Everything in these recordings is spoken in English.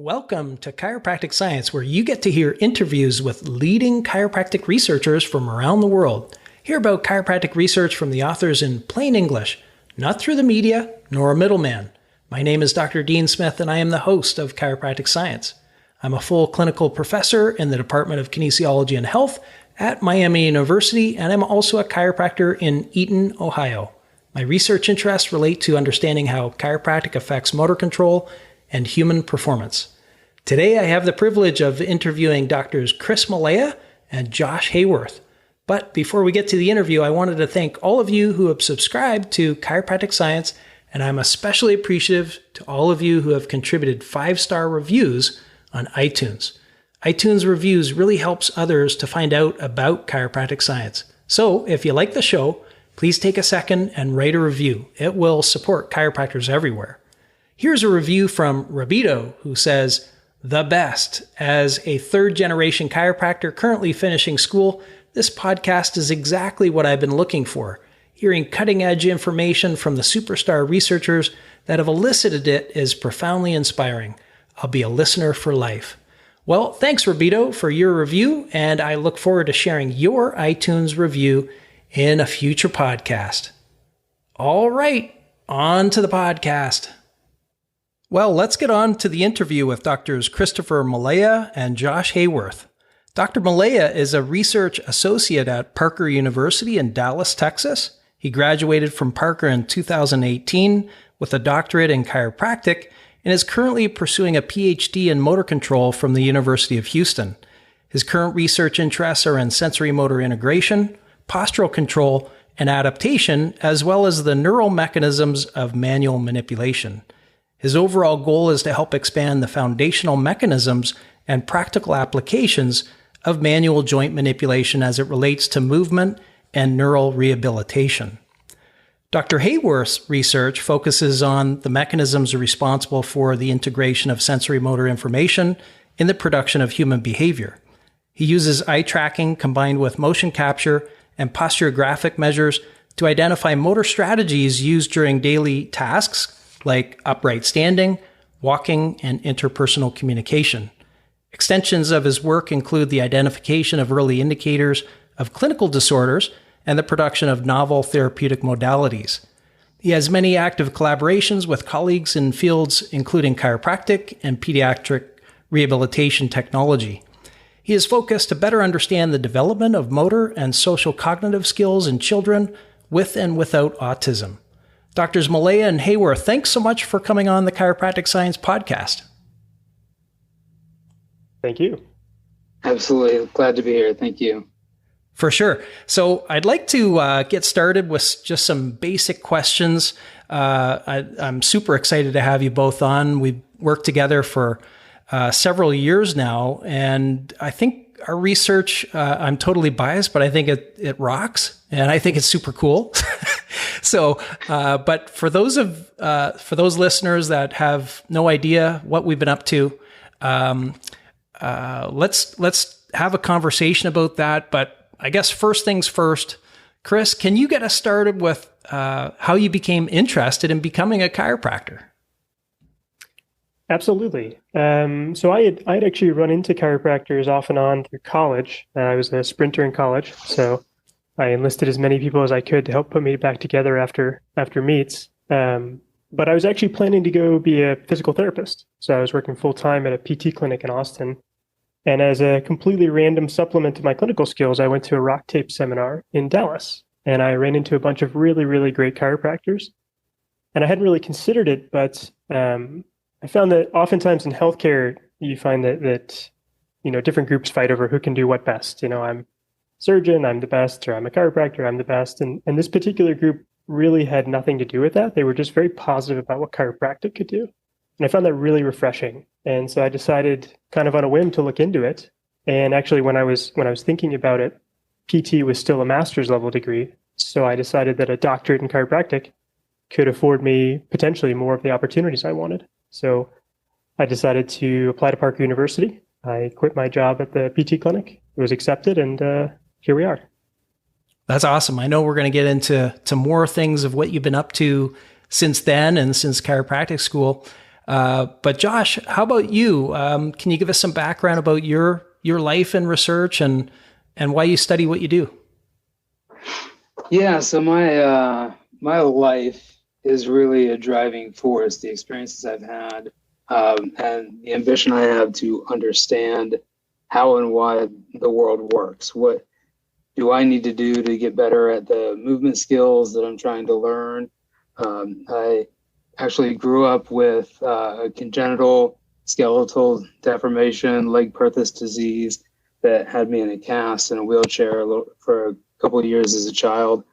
Welcome to Chiropractic Science, where you get to hear interviews with leading chiropractic researchers from around the world. Hear about chiropractic research from the authors in plain English, not through the media nor a middleman. My name is Dr. Dean Smith, and I am the host of Chiropractic Science. I'm a full clinical professor in the Department of Kinesiology and Health at Miami University, and I'm also a chiropractor in Eaton, Ohio. My research interests relate to understanding how chiropractic affects motor control and human performance. Today, I have the privilege of interviewing Drs. Malea and Josh Haworth. But before we get to the interview, I wanted to thank all of you who have subscribed to Chiropractic Science, and I'm especially appreciative to all of you who have contributed 5-star reviews on iTunes. iTunes reviews really helps others to find out about chiropractic science. So if you like the show, please take a second and write a review. It will support chiropractors everywhere. Here's a review from Rabito, who says, "The best. As a third-generation chiropractor currently finishing school, this podcast is exactly what I've been looking for. Hearing cutting-edge information from the superstar researchers that have elicited it is profoundly inspiring. I'll be a listener for life." Well, thanks, Rabito, for your review, and I look forward to sharing your iTunes review in a future podcast. All right, on to the podcast. Well, let's get on to the interview with Drs. Malea and Josh Haworth. Dr. Malea is a research associate at Parker University in Dallas, Texas. He graduated from Parker in 2018 with a doctorate in chiropractic and is currently pursuing a PhD in motor control from the University of Houston. His current research interests are in sensory motor integration, postural control, and adaptation, as well as the neural mechanisms of manual manipulation. His overall goal is to help expand the foundational mechanisms and practical applications of manual joint manipulation as it relates to movement and neural rehabilitation. Dr. Hayworth's research focuses on the mechanisms responsible for the integration of sensory motor information in the production of human behavior. He uses eye tracking combined with motion capture and posturographic measures to identify motor strategies used during daily tasks like upright standing, walking, and interpersonal communication. Extensions of his work include the identification of early indicators of clinical disorders and the production of novel therapeutic modalities. He has many active collaborations with colleagues in fields including chiropractic and pediatric rehabilitation technology. He is focused to better understand the development of motor and social cognitive skills in children with and without autism. Drs. Malea and Hayworth, thanks so much for coming on the Chiropractic Science podcast. Thank you. Absolutely. Glad to be here. Thank you. For sure. So I'd like to get started with just some basic questions. I'm super excited to have you both on. We've worked together for several years now, and I think our research, I'm totally biased, but I think it rocks, and I think it's super cool. So, but for those listeners that have no idea what we've been up to, let's have a conversation about that. But I guess first things first, Chris, can you get us started with how you became interested in becoming a chiropractor? Absolutely. So I'd actually run into chiropractors off and on through college. I was a sprinter in college, so I enlisted as many people as I could to help put me back together after meets. But I was actually planning to go be a physical therapist. So I was working full-time at a PT clinic in Austin. And as a completely random supplement to my clinical skills, I went to a rock tape seminar in Dallas. And I ran into a bunch of really, really great chiropractors. And I hadn't really considered it, but I found that oftentimes in healthcare, you find that different groups fight over who can do what best. I'm surgeon, I'm the best, or I'm a chiropractor, I'm the best. And this particular group really had nothing to do with that. They were just very positive about what chiropractic could do. And I found that really refreshing. And so I decided kind of on a whim to look into it. And actually when I was thinking about it, PT was still a master's level degree. So I decided that a doctorate in chiropractic could afford me potentially more of the opportunities I wanted. So I decided to apply to Parker University. I quit my job at the PT clinic. It was accepted, and here we are. That's awesome. I know we're going to get into more things of what you've been up to since then and since chiropractic school. But Josh, how about you? Can you give us some background about your life and research and why you study what you do? Yeah, so my life is really a driving force, the experiences I've had, and the ambition I have to understand how and why the world works. What do I need to do to get better at the movement skills that I'm trying to learn? I actually grew up with a congenital skeletal deformation, leg Perthes disease, that had me in a cast in a wheelchair for a couple of years as a child.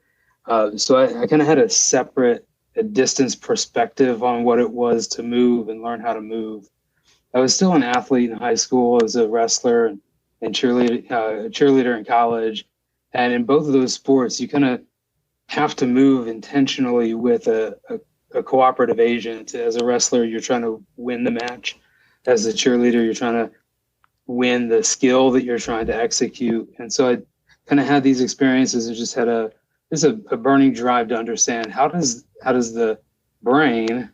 So I kind of had a distance perspective on what it was to move and learn how to move. I was still an athlete in high school as a wrestler and cheerleader in college. And in both of those sports, you kind of have to move intentionally with a cooperative agent. As a wrestler, you're trying to win the match. As a cheerleader, you're trying to win the skill that you're trying to execute. And so I kind of had these experiences and just had a burning drive to understand how does the brain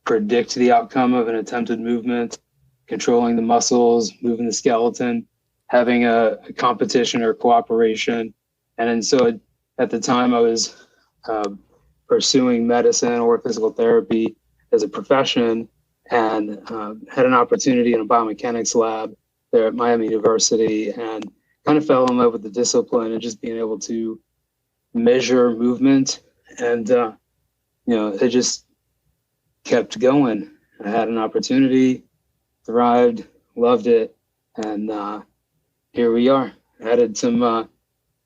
predict the outcome of an attempted movement, controlling the muscles, moving the skeleton, having a competition or cooperation. And so at the time I was pursuing medicine or physical therapy as a profession, and had an opportunity in a biomechanics lab there at Miami University, and kind of fell in love with the discipline and just being able to measure movement. And, it just kept going. I had an opportunity, thrived, loved it. And here we are. Added some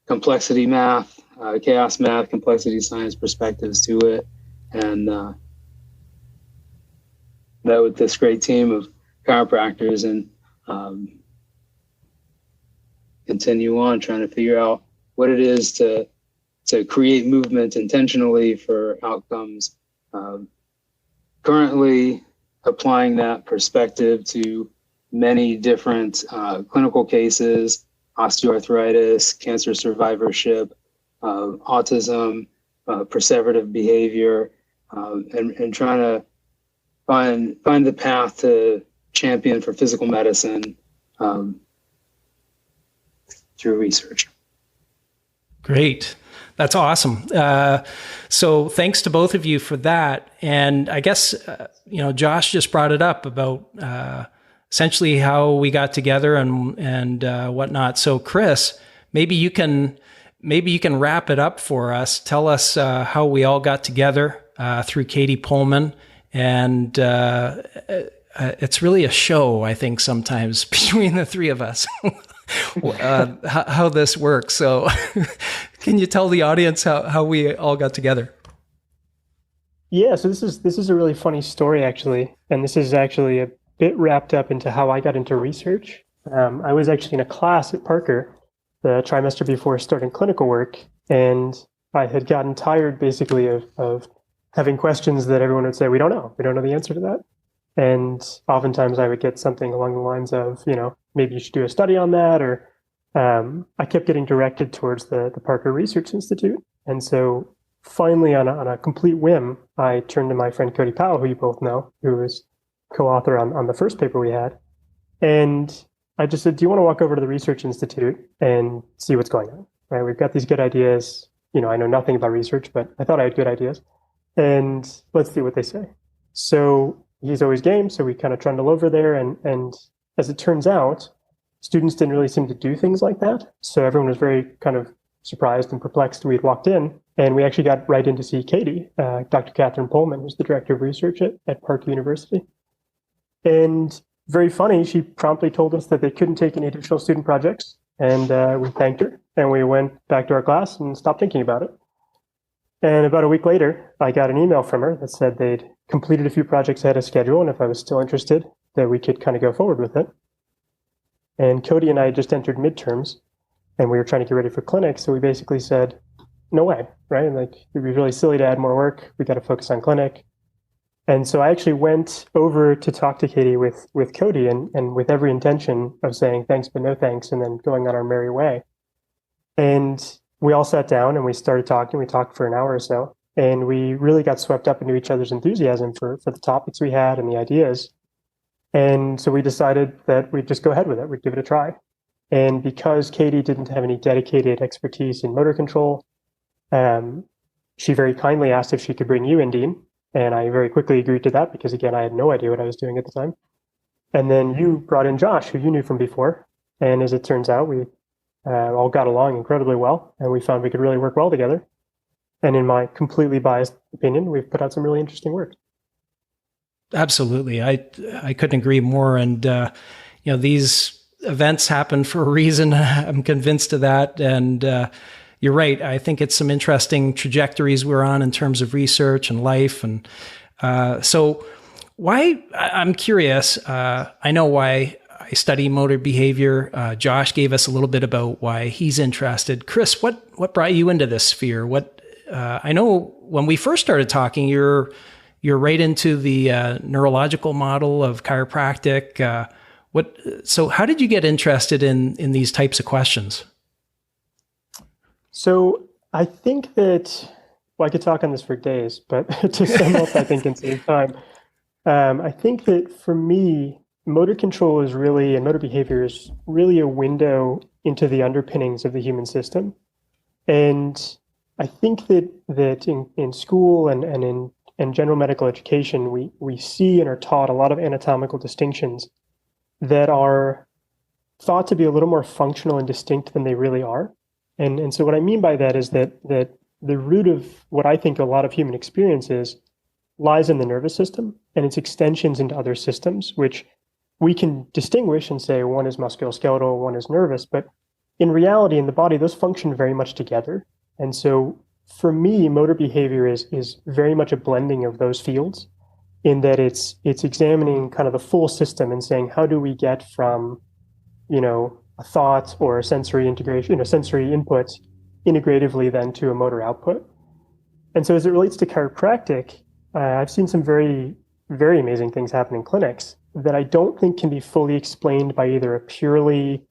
complexity math, chaos math, complexity science perspectives to it. And met with this great team of chiropractors and continue on trying to figure out what it is to create movement intentionally for outcomes. Currently applying that perspective to many different clinical cases, osteoarthritis, cancer survivorship, autism, perseverative behavior, and trying to find the path to champion for physical medicine through research. Great. That's awesome. So thanks to both of you for that. And I guess, Josh just brought it up about essentially how we got together and whatnot. So Chris, maybe you can wrap it up for us. Tell us how we all got together through Katie Pullman. And it's really a show, I think, sometimes between the three of us, how this works. So can you tell the audience how we all got together? Yeah, so this is a really funny story, actually. And this is actually a bit wrapped up into how I got into research. I was actually in a class at Parker the trimester before starting clinical work, and I had gotten tired basically of having questions that everyone would say, we don't know the answer to that. And oftentimes I would get something along the lines of, maybe you should do a study on that, or I kept getting directed towards the Parker Research Institute. And so finally, on a complete whim, I turned to my friend Cody Powell, who you both know, who was co-author on the first paper we had. And I just said, do you want to walk over to the Research Institute and see what's going on? Right? We've got these good ideas. I know nothing about research, but I thought I had good ideas. And let's see what they say. So he's always game. So we kind of trundle over there. And as it turns out, students didn't really seem to do things like that. So everyone was very kind of surprised and perplexed. We'd walked in, and we actually got right in to see Katie, Dr. Catherine Pullman, who's the director of research at Parker University. And very funny, she promptly told us that they couldn't take any additional student projects. And we thanked her, and we went back to our class and stopped thinking about it. And about a week later, I got an email from her that said they'd completed a few projects ahead of schedule, and if I was still interested, that we could kind of go forward with it. And Cody and I had just entered midterms, and we were trying to get ready for clinic, so we basically said, no way, right? Like, it'd be really silly to add more work. We got to focus on clinic. And so I actually went over to talk to Katie with Cody, and with every intention of saying thanks but no thanks, and then going on our merry way. And we all sat down and we started talking. We talked for an hour or so. And we really got swept up into each other's enthusiasm for the topics we had and the ideas. And so we decided that we'd just go ahead with it. We'd give it a try. And because Katie didn't have any dedicated expertise in motor control, she very kindly asked if she could bring you in, Dean. And I very quickly agreed to that because, again, I had no idea what I was doing at the time. And then you brought in Josh, who you knew from before. And as it turns out, we all got along incredibly well, and we found we could really work well together. And in my completely biased opinion, we've put out some really interesting work. Absolutely. I couldn't agree more. And, these events happen for a reason. I'm convinced of that. And you're right. I think it's some interesting trajectories we're on in terms of research and life. And so why, I'm curious, I know why I study motor behavior. Josh gave us a little bit about why he's interested. Chris, what brought you into this sphere? I know when we first started talking, you're right into the neurological model of chiropractic. So how did you get interested in these types of questions? So I think that, I could talk on this for days, but to sum up, I think in save time, I think that for me, motor control is really, and motor behavior is really a window into the underpinnings of the human system. And I think that in school and in general medical education, we see and are taught a lot of anatomical distinctions that are thought to be a little more functional and distinct than they really are. And so what I mean by that is that the root of what I think a lot of human experience is lies in the nervous system and its extensions into other systems, which we can distinguish and say one is musculoskeletal, one is nervous, but in reality, in the body, those function very much together. And so for me, motor behavior is very much a blending of those fields in that it's examining kind of the full system and saying, how do we get from, a thought or a sensory integration, sensory input integratively then to a motor output. And so as it relates to chiropractic, I've seen some very, very amazing things happen in clinics that I don't think can be fully explained by either a purely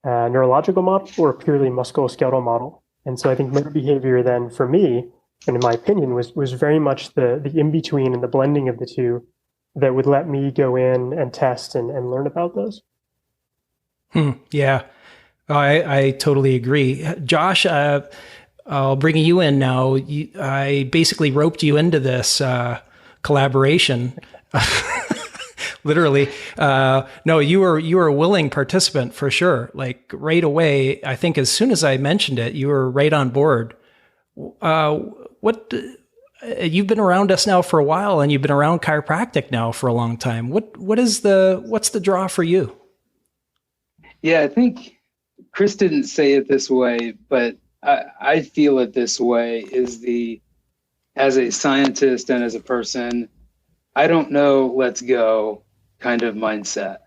neurological model or a purely musculoskeletal model. And so I think motor behavior then for me, and in my opinion, was very much the in-between and the blending of the two that would let me go in and test and learn about those. Yeah, I totally agree. Josh, I'll bring you in now. I basically roped you into this collaboration. Literally. No, you were a willing participant for sure. Like right away, I think as soon as I mentioned it, you were right on board. You've been around us now for a while, and you've been around chiropractic now for a long time. What's the draw for you? Yeah, I think Chris didn't say it this way, but I feel it this way as a scientist and as a person, I don't know, let's go kind of mindset.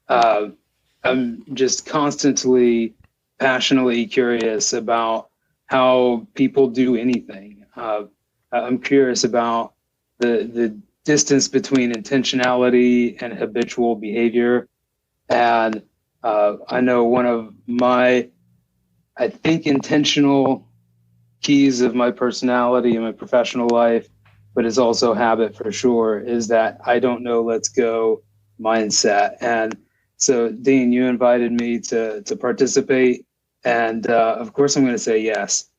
I'm just constantly, passionately curious about how people do anything. I'm curious about the distance between intentionality and habitual behavior. And I know one of my, I think, intentional keys of my personality and my professional life, but it's also habit for sure, is that I don't know, let's go mindset. And so, Dean, you invited me to participate, and of course I'm going to say yes.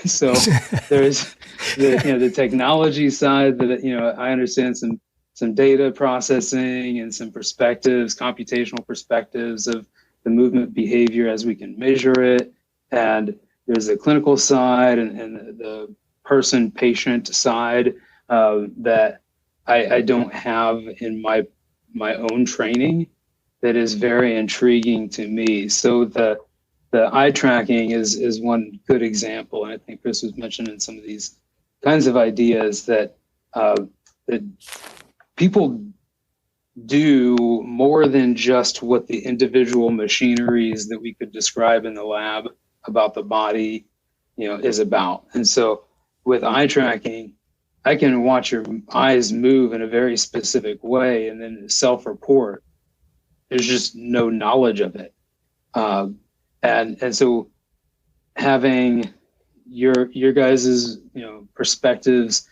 So there's the technology side that I understand some data processing and some perspectives, computational perspectives of the movement behavior as we can measure it, and there's the clinical side and the person patient side that I don't have in my own training that is very intriguing to me. So the eye tracking is one good example, and I think Chris was mentioning some of these kinds of ideas that that people do more than just what the individual machineries that we could describe in the lab about the body, is about. And so with eye tracking, I can watch your eyes move in a very specific way, and then self-report, there's just no knowledge of it. And so having your guys's perspectives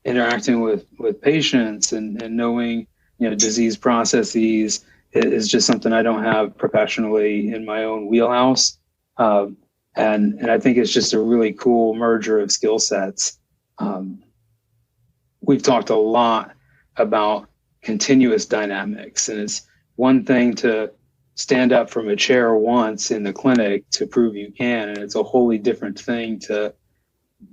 interacting with patients and knowing disease processes is just something I don't have professionally in my own wheelhouse. And I think it's just a really cool merger of skill sets. We've talked a lot about continuous dynamics, and it's one thing to stand up from a chair once in the clinic to prove you can, and it's a wholly different thing to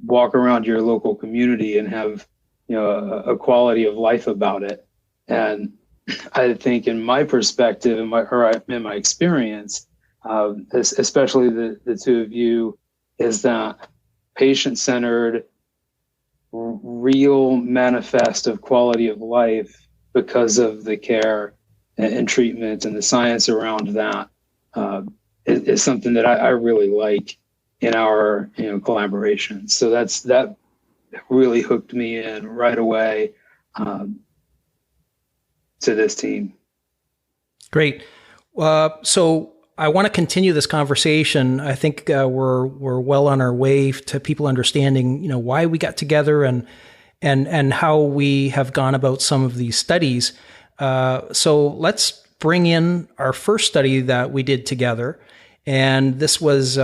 walk around your local community and have a quality of life about it. And I think in my perspective, in my experience, especially the two of you, is that patient-centered, real manifest of quality of life because of the care and treatment and the science around that is something that I really like in our collaboration. So that really hooked me in right away to this team. Great. So I want to continue this conversation. I think we're well on our way to people understanding, why we got together and how we have gone about some of these studies. So let's bring in our first study that we did together. And this was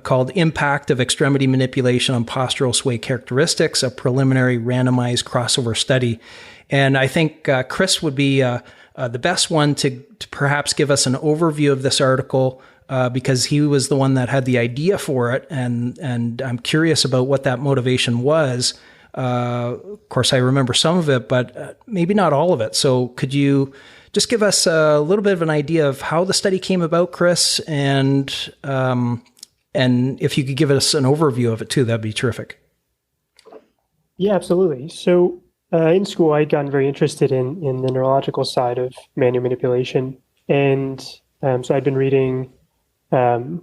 called Impact of Extremity Manipulation on Postural Sway Characteristics, a preliminary randomized crossover study. And I think Chris would be the best one to perhaps give us an overview of this article because he was the one that had the idea for it. And I'm curious about what that motivation was. Of course, I remember some of it, but maybe not all of it. So could you just give us a little bit of an idea of how the study came about, Chris? And if you could give us an overview of it too, that'd be terrific. Yeah, absolutely. So in school, I'd gotten very interested in the neurological side of manual manipulation. And so I'd been reading, I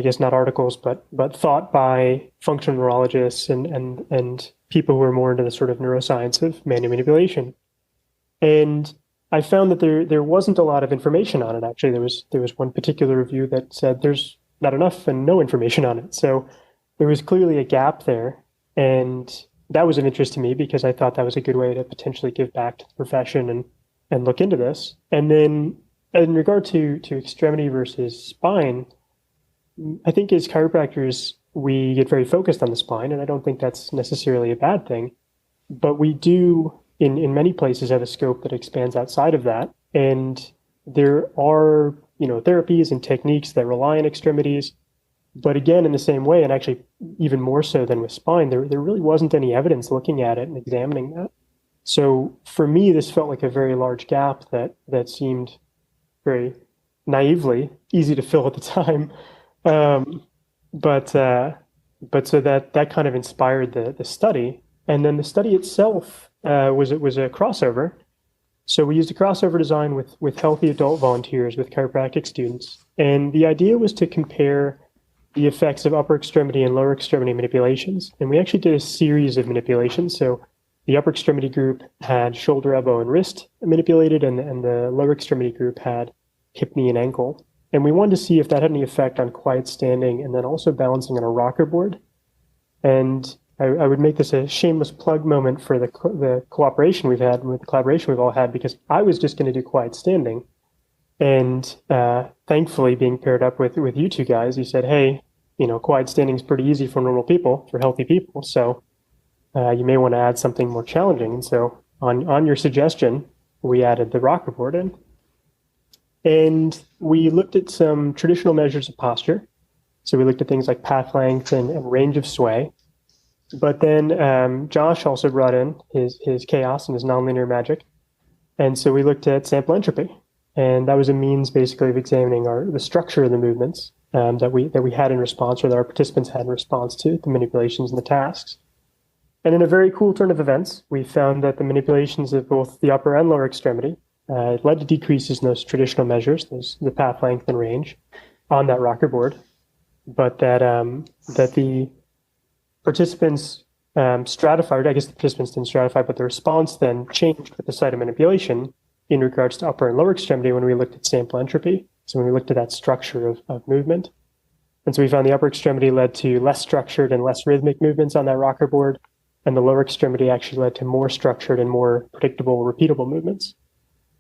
guess not articles, but thought by functional neurologists and people who are more into the sort of neuroscience of manual manipulation. And I found that there wasn't a lot of information on it. Actually, there was one particular review that said there's not enough and no information on it. So there was clearly a gap there. And that was of interest to me because I thought that was a good way to potentially give back to the profession and look into this. And then in regard to extremity versus spine, I think as chiropractors, we get very focused on the spine, and I don't think that's necessarily a bad thing. But we do, in many places, have a scope that expands outside of that. And there are, therapies and techniques that rely on extremities. But again, in the same way, and actually even more so than with spine, there really wasn't any evidence looking at it and examining that. So for me, this felt like a very large gap that seemed very naively easy to fill at the time. But so that kind of inspired the study. And then the study itself was a crossover. So we used a crossover design with healthy adult volunteers, with chiropractic students. And the idea was to compare the effects of upper extremity and lower extremity manipulations. And we actually did a series of manipulations. So the upper extremity group had shoulder, elbow, and wrist manipulated, and the lower extremity group had hip, knee, and ankle. And we wanted to see if that had any effect on quiet standing and then also balancing on a rocker board. And I would make this a shameless plug moment for the cooperation we've had with the collaboration we've all had, because I was just going to do quiet standing. And thankfully, being paired up with you two guys, you said, hey, quiet standing is pretty easy for normal people, for healthy people. So you may want to add something more challenging. And so on your suggestion, we added the rocker board in. And we looked at some traditional measures of posture. So we looked at things like path length and range of sway. But then Josh also brought in his chaos and his nonlinear magic. And so we looked at sample entropy. And that was a means basically of examining the structure of the movements that we had in response, or that our participants had in response to the manipulations and the tasks. And in a very cool turn of events, we found that the manipulations of both the upper and lower extremity led to decreases in those traditional measures, the path length and range, on that rocker board, but that the participants stratified. I guess the participants didn't stratify, but the response then changed with the site of manipulation in regards to upper and lower extremity when we looked at sample entropy. So when we looked at that structure of movement. And so we found the upper extremity led to less structured and less rhythmic movements on that rocker board, and the lower extremity actually led to more structured and more predictable, repeatable movements.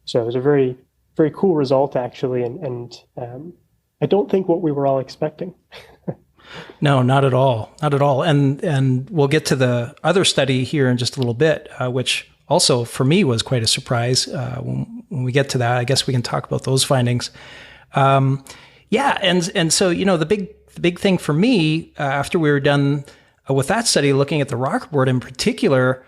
So it was a very, very cool result, actually, and I don't think what we were all expecting. No, not at all. Not at all. And we'll get to the other study here in just a little bit, which also for me was quite a surprise. When we get to that, I guess we can talk about those findings. Yeah. And so, the big thing for me, after we were done with that study, looking at the rocker board in particular,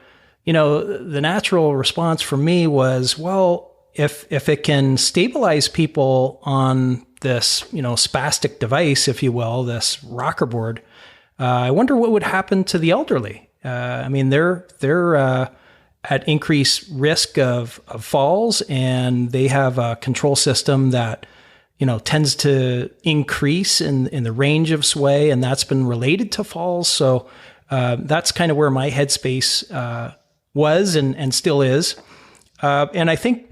the natural response for me was, well, if it can stabilize people on this, spastic device, if you will, this rocker board, I wonder what would happen to the elderly. They're at increased risk of falls, and they have a control system that, tends to increase in the range of sway, and that's been related to falls. So that's kind of where my headspace was and still is. And I think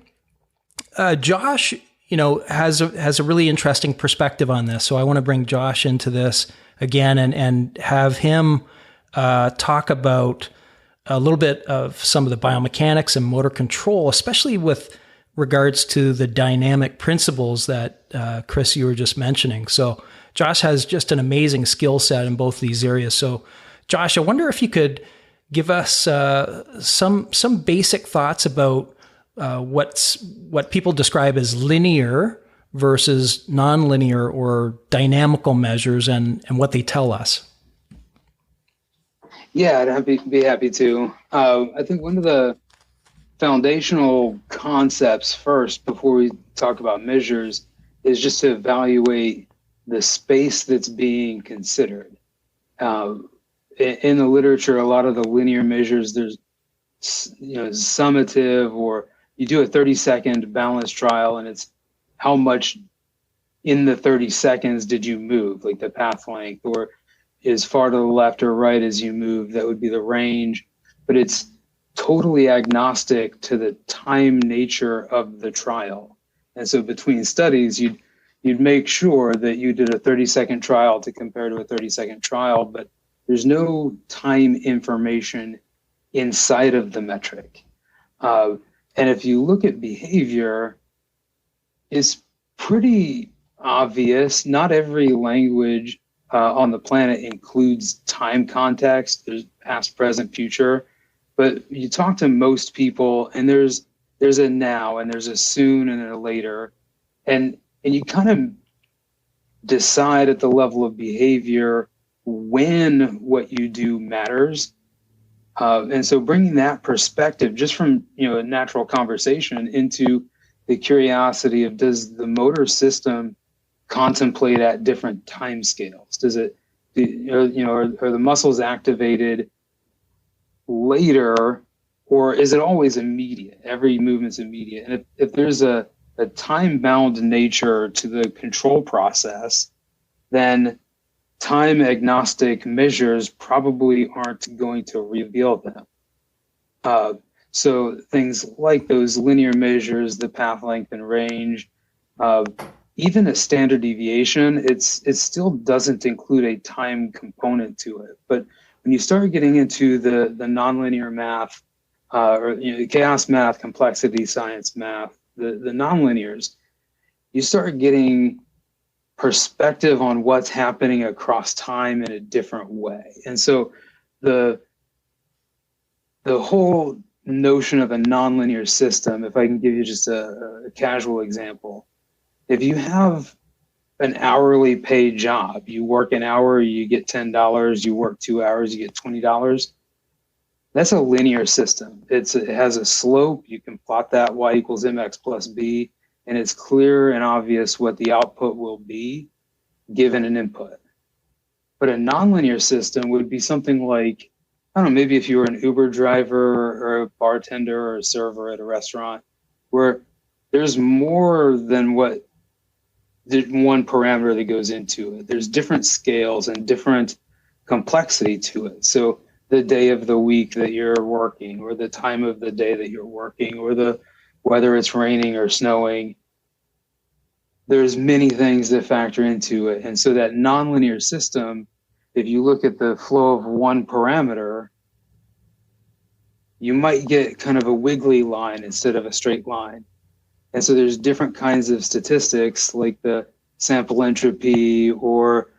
Josh, has a really interesting perspective on this. So I want to bring Josh into this again and have him talk about a little bit of some of the biomechanics and motor control, especially with regards to the dynamic principles that Chris, you were just mentioning. So Josh has just an amazing skill set in both these areas. So Josh, I wonder if you could give us some basic thoughts about what people describe as linear versus nonlinear or dynamical measures and what they tell us. Yeah, I'd be happy to. I think one of the foundational concepts first, before we talk about measures, is just to evaluate the space that's being considered. In the literature, a lot of the linear measures, there's summative, or you do a 30-second balance trial, and it's how much in the 30 seconds did you move, like the path length, or as far to the left or right as you move, that would be the range. But it's totally agnostic to the time nature of the trial. And so between studies, you'd make sure that you did a 30-second trial to compare to a 30-second trial, but there's no time information inside of the metric. And if you look at behavior, it's pretty obvious. Not every language on the planet includes time context. There's past, present, future. But you talk to most people, and there's a now, and there's a soon, and a later. And you kind of decide at the level of behavior when what you do matters. And so bringing that perspective just from a natural conversation into the curiosity of, does the motor system contemplate at different time scales? Does it, are the muscles activated later, or is it always immediate? Every movement's immediate. And if there's a time-bound nature to the control process, then time agnostic measures probably aren't going to reveal them. So things like those linear measures, the path length and range, even a standard deviation, it still doesn't include a time component to it. But when you start getting into the nonlinear math, or chaos math, complexity science math, the nonlinears, you start getting perspective on what's happening across time in a different way. And so the whole notion of a nonlinear system, if I can give you just a casual example, if you have an hourly paid job, you work an hour, you get $10, you work 2 hours, you get $20. That's a linear system. It has a slope. You can plot that y equals mx plus b, and it's clear and obvious what the output will be given an input. But a nonlinear system would be something like, I don't know, maybe if you were an Uber driver or a bartender or a server at a restaurant, where there's more than what one parameter that goes into it. There's different scales and different complexity to it. So the day of the week that you're working, or the time of the day that you're working, or whether it's raining or snowing, there's many things that factor into it. And so that nonlinear system, if you look at the flow of one parameter, you might get kind of a wiggly line instead of a straight line. And so there's different kinds of statistics like the sample entropy, or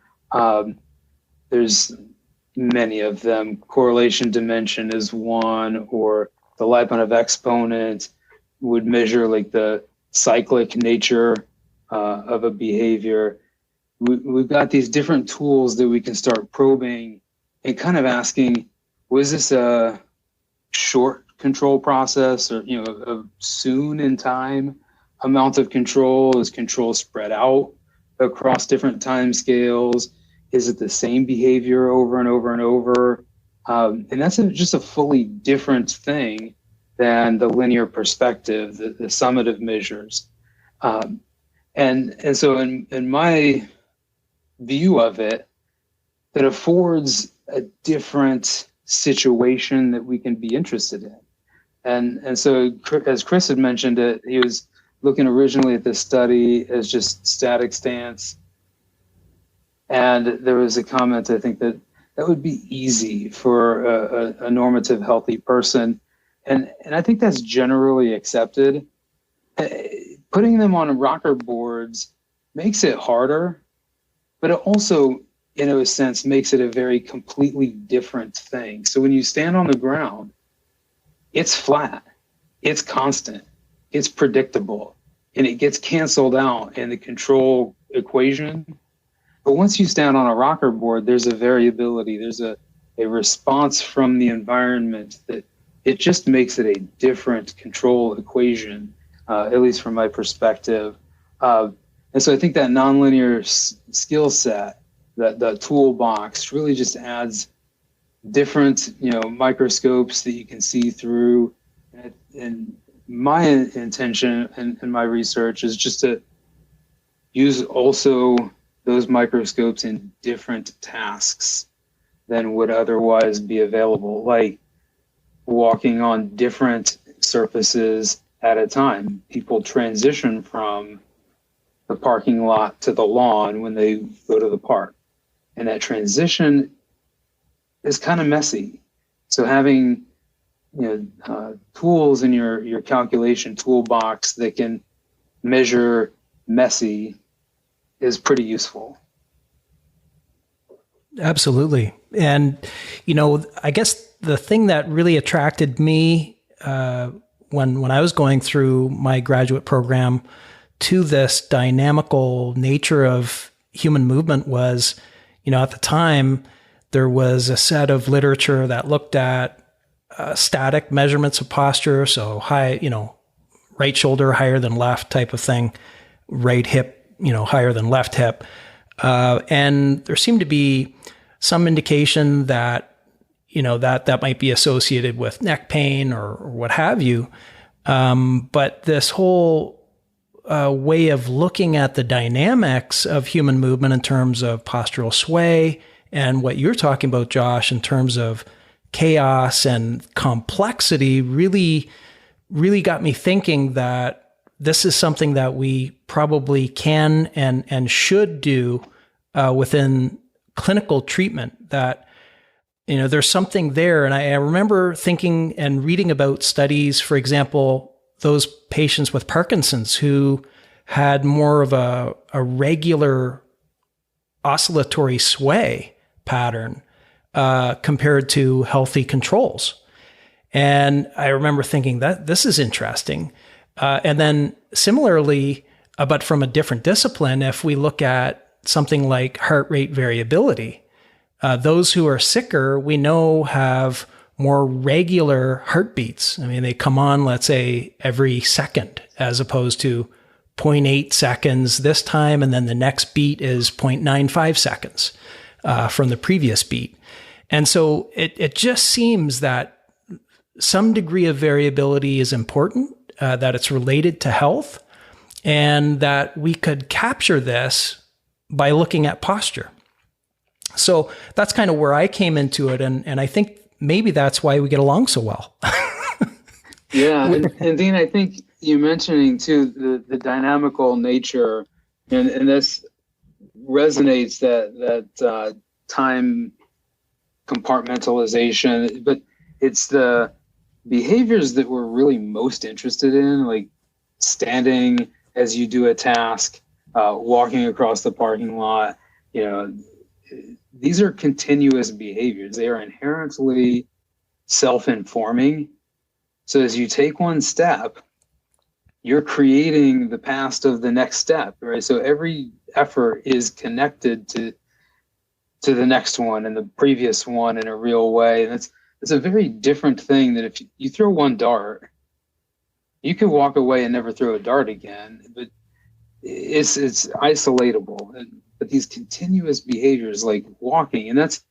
there's many of them. Correlation dimension is one, or the Lyapunov exponent would measure like the cyclic nature of a behavior. We've got these different tools that we can start probing and kind of asking, was this a short control process, or a soon in time amount of control? Is control spread out across different time scales? Is it the same behavior over and over and over? And that's just a fully different thing than the linear perspective, the summative measures. And so in my view of it, that affords a different situation that we can be interested in. And so, as Chris had mentioned it, he was looking originally at this study as just static stance. And there was a comment, I think, that would be easy for a normative, healthy person. And I think that's generally accepted. Putting them on rocker boards makes it harder, but it also, in a sense, makes it a very completely different thing. So when you stand on the ground, it's flat, it's constant, it's predictable, and it gets canceled out in the control equation. But once you stand on a rocker board, there's a variability, there's a response from the environment that it just makes it a different control equation, at least from my perspective. And so I think that nonlinear skill set, that toolbox, really just adds different, microscopes that you can see through. And my intention in my research is just to use also those microscopes in different tasks than would otherwise be available, like walking on different surfaces at a time. People transition from the parking lot to the lawn when they go to the park. And that transition is kind of messy. So having tools in your calculation toolbox that can measure messy is pretty useful. Absolutely. And, I guess the thing that really attracted me when I was going through my graduate program to this dynamical nature of human movement was, at the time, there was a set of literature that looked at static measurements of posture. So high, right shoulder higher than left type of thing, right hip, higher than left hip. And there seemed to be some indication that, that might be associated with neck pain or what have you. But this whole way of looking at the dynamics of human movement in terms of postural sway and what you're talking about, Josh, in terms of chaos and complexity really got me thinking that this is something that we probably can and should do within clinical treatment, that there's something there. And I remember thinking and reading about studies, for example, those patients with Parkinson's who had more of a regular oscillatory sway pattern compared to healthy controls. And I remember thinking that this is interesting. And then similarly, but from a different discipline, if we look at something like heart rate variability, those who are sicker, we know, have more regular heartbeats. I mean, they come on, let's say, every second, as opposed to 0.8 seconds this time, and then the next beat is 0.95 seconds from the previous beat. And so it just seems that some degree of variability is important, that it's related to health, and that we could capture this by looking at posture. So that's kind of where I came into it. And I think maybe that's why we get along so well. Yeah. And Dean, I think you mentioning too, the dynamical nature And this resonates, that time compartmentalization, but it's the behaviors that we're really most interested in, like standing as you do a task, walking across the parking lot. These are continuous behaviors. They are inherently self-informing. So as you take one step, you're creating the past of the next step, right? So every effort is connected to the next one and the previous one in a real way. And it's a very different thing that if you throw one dart, you could walk away and never throw a dart again, but it's isolatable. But these continuous behaviors like walking, and that's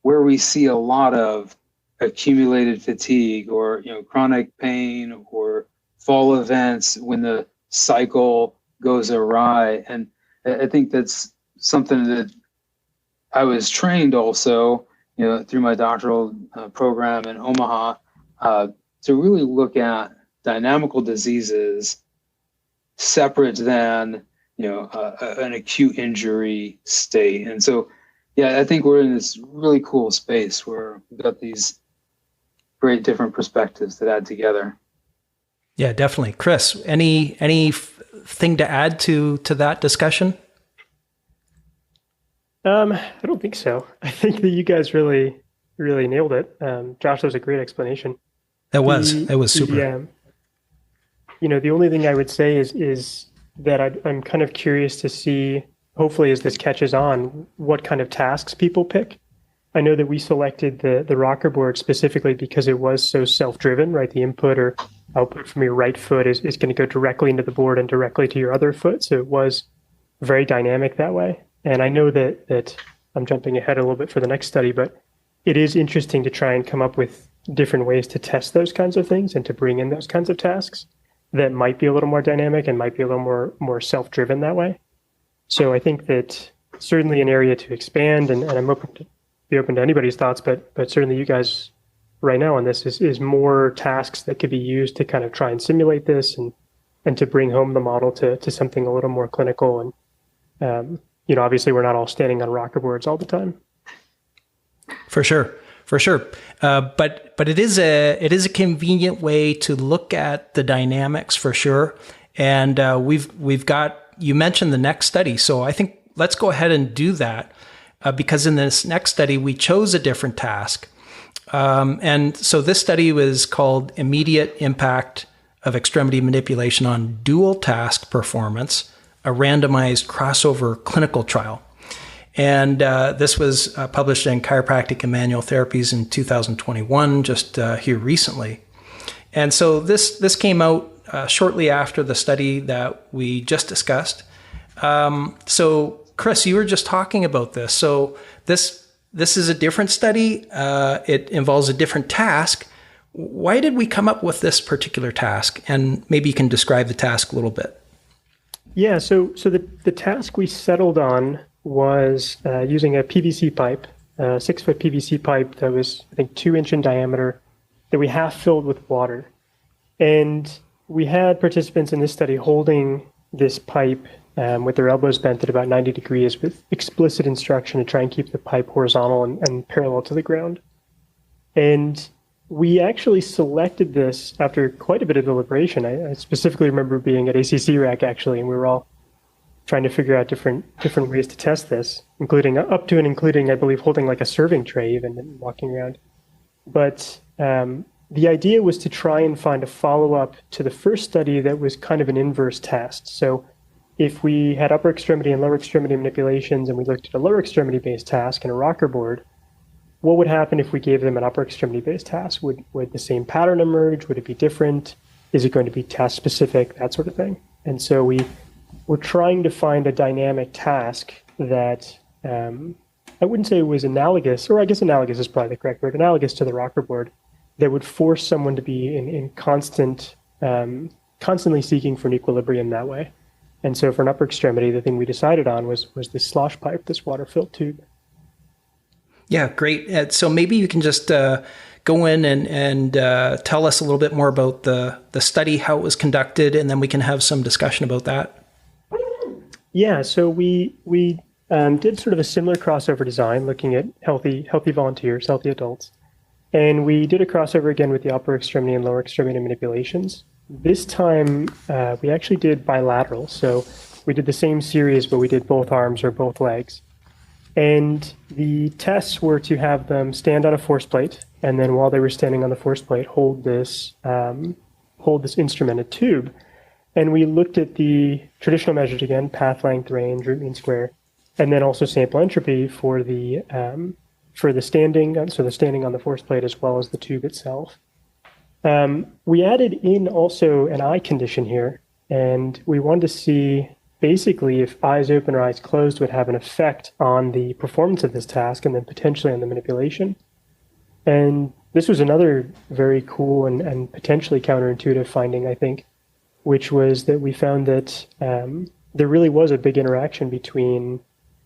where we see a lot of accumulated fatigue or chronic pain or fall events when the cycle goes awry. And I think that's something that I was trained also, through my doctoral program in Omaha, to really look at dynamical diseases separate than an acute injury state. And so, yeah, I think we're in this really cool space where we've got these great different perspectives that add together. Yeah, definitely. Chris, any thing to add to that discussion? I don't think so. I think that you guys really, really nailed it. Josh, that was a great explanation. That was super. The only thing I would say is that I'm kind of curious to see, hopefully as this catches on, what kind of tasks people pick. I know that we selected the rocker board specifically because it was so self-driven, right? The input or output from your right foot is going to go directly into the board and directly to your other foot. So it was very dynamic that way. And I know that I'm jumping ahead a little bit for the next study, but it is interesting to try and come up with different ways to test those kinds of things and to bring in those kinds of tasks that might be a little more dynamic and might be a little more self-driven that way. So I think that certainly an area to expand, and I'm open to anybody's thoughts, but certainly you guys right now on this is more tasks that could be used to kind of try and simulate this and to bring home the model to something a little more clinical. And obviously we're not all standing on rocker boards all the time. For sure. But it is a convenient way to look at the dynamics for sure. And we've got, you mentioned the next study. So I think let's go ahead and do that because in this next study, we chose a different task. And so this study was called Immediate Impact of Extremity Manipulation on Dual Task Performance, a randomized crossover clinical trial. And this was published in Chiropractic and Manual Therapies in 2021, just here recently. And so this came out shortly after the study that we just discussed. So Chris, you were just talking about this. So this is a different study. It involves a different task. Why did we come up with this particular task? And maybe you can describe the task a little bit. Yeah, so the task we settled on was using a PVC pipe, a 6-foot PVC pipe that was, I think, 2-inch in diameter that we half filled with water. And we had participants in this study holding this pipe with their elbows bent at about 90 degrees with explicit instruction to try and keep the pipe horizontal and parallel to the ground. And we actually selected this after quite a bit of deliberation. I specifically remember being at ACC Rack, actually, and we were all trying to figure out different ways to test this, including, I believe, holding like a serving tray even and walking around. But the idea was to try and find a follow-up to the first study that was kind of an inverse test. So if we had upper extremity and lower extremity manipulations and we looked at a lower extremity-based task and a rocker board, what would happen if we gave them an upper extremity-based task? Would the same pattern emerge? Would it be different? Is it going to be task-specific? That sort of thing. And so we're trying to find a dynamic task that I wouldn't say it was analogous, or I guess analogous is probably the correct word, analogous to the rocker board, that would force someone to be in constantly seeking for an equilibrium that way. And so for an upper extremity, the thing we decided on was this slosh pipe, this water-filled tube. Yeah, great. So maybe you can just go in and tell us a little bit more about the study, how it was conducted, and then we can have some discussion about that. Yeah, so we did sort of a similar crossover design, looking at healthy volunteers, healthy adults, and we did a crossover again with the upper extremity and lower extremity manipulations. This time, we actually did bilateral, so we did the same series, but we did both arms or both legs. And the tests were to have them stand on a force plate, and then while they were standing on the force plate, hold this instrumented tube. And we looked at the traditional measures again: path length, range, root mean square, and then also sample entropy for the standing, so the standing on the force plate as well as the tube itself. We added in also an eye condition here, and we wanted to see basically if eyes open or eyes closed would have an effect on the performance of this task and then potentially on the manipulation. And this was another very cool and potentially counterintuitive finding, I think, which was that we found that there really was a big interaction between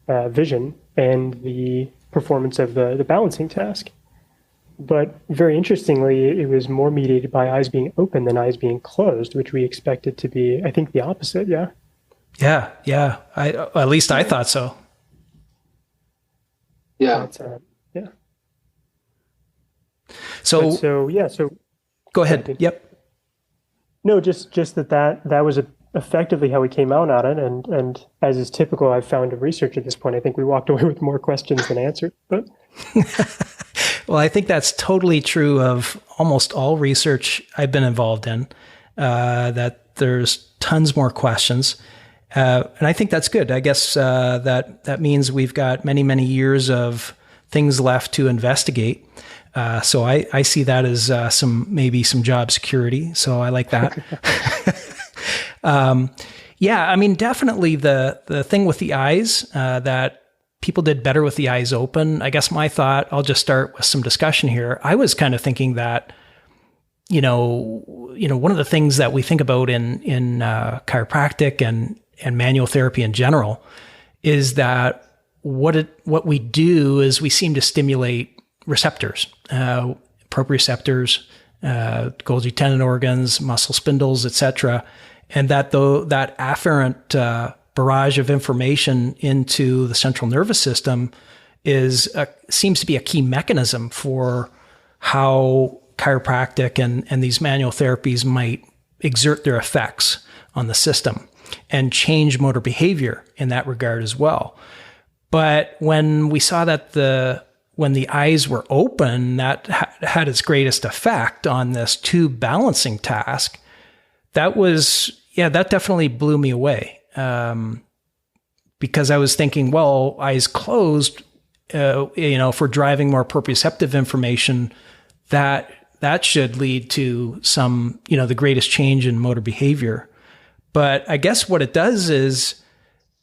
vision and the performance of the balancing task. But very interestingly, it was more mediated by eyes being open than eyes being closed, which we expected to be, I think, the opposite. Yeah. Yeah. At least I thought so. Yeah. Yeah. So go ahead. Yep. No, just that was effectively how we came out on it, and as is typical, I've found in research at this point, I think we walked away with more questions than answers. But well, I think that's totally true of almost all research I've been involved in. That there's tons more questions, and I think that's good. I guess that means we've got many years of things left to investigate. So I see that as maybe some job security. So I like that. Yeah, I mean, definitely the thing with the eyes, that people did better with the eyes open. I guess my thought, I'll just start with some discussion here. I was kind of thinking that, one of the things that we think about in chiropractic and manual therapy in general is that what we do is we seem to stimulate receptors, proprioceptors, Golgi tendon organs, muscle spindles, etc., and that afferent barrage of information into the central nervous system seems to be a key mechanism for how chiropractic and these manual therapies might exert their effects on the system and change motor behavior in that regard as well. But when we saw that when the eyes were open, that had its greatest effect on this tube balancing task, that definitely blew me away. Because I was thinking, well, eyes closed, for driving more proprioceptive information, that should lead to some, the greatest change in motor behavior. But I guess what it does is,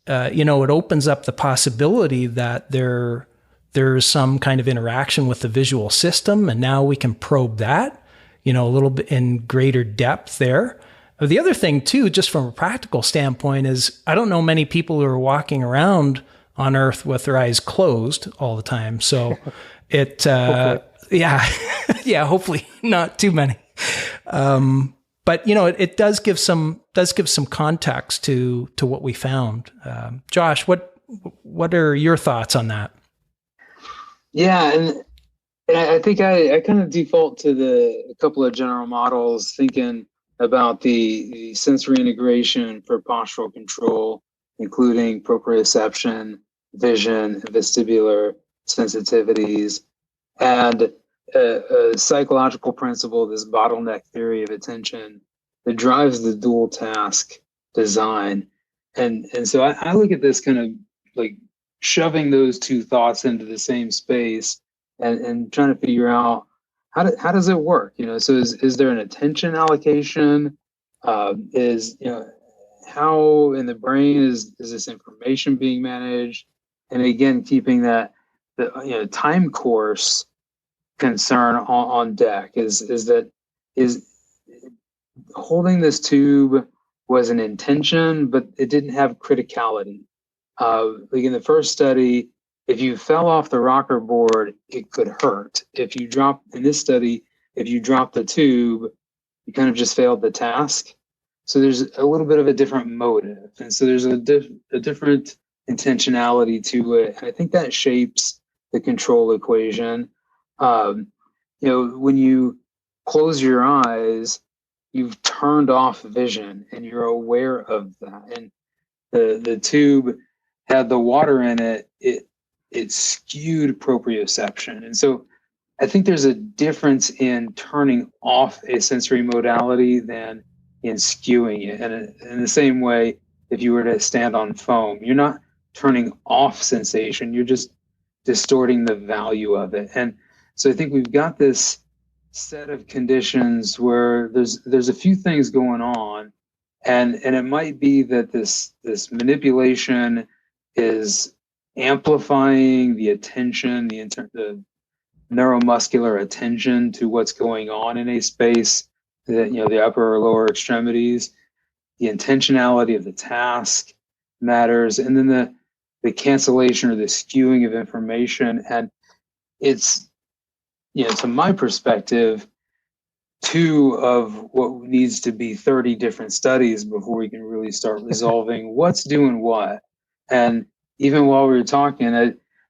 it opens up the possibility that there's some kind of interaction with the visual system, and now we can probe that, a little bit in greater depth there. The other thing too, just from a practical standpoint, is I don't know many people who are walking around on Earth with their eyes closed all the time. So hopefully not too many. But it does give some context to what we found. Josh, what are your thoughts on that? Yeah, and I think I kind of default to a couple of general models, thinking about the sensory integration for postural control, including proprioception, vision, vestibular sensitivities, and a psychological principle, this bottleneck theory of attention, that drives the dual task design. And so I look at this kind of like shoving those two thoughts into the same space and trying to figure out how does it work? So is there an attention allocation? How in the brain is this information being managed? And again, keeping the time course concern on deck is holding this tube was an intention, but it didn't have criticality. Like in the first study, if you fell off the rocker board, it could hurt. In this study, if you drop the tube, you kind of just failed the task. So there's a little bit of a different motive. And so there's a different intentionality to it. And I think that shapes the control equation. When you close your eyes, you've turned off vision and you're aware of that. And the tube had the water in it, it skewed proprioception. And so I think there's a difference in turning off a sensory modality than in skewing it. And in the same way, if you were to stand on foam, you're not turning off sensation, you're just distorting the value of it. And so I think we've got this set of conditions where there's a few things going on, and it might be that this manipulation is amplifying the attention, the neuromuscular attention to what's going on in a space, the upper or lower extremities. The intentionality of the task matters, and then the cancellation or the skewing of information. And it's, to my perspective, 2 of what needs to be 30 different studies before we can really start resolving what's doing what. And even while we were talking,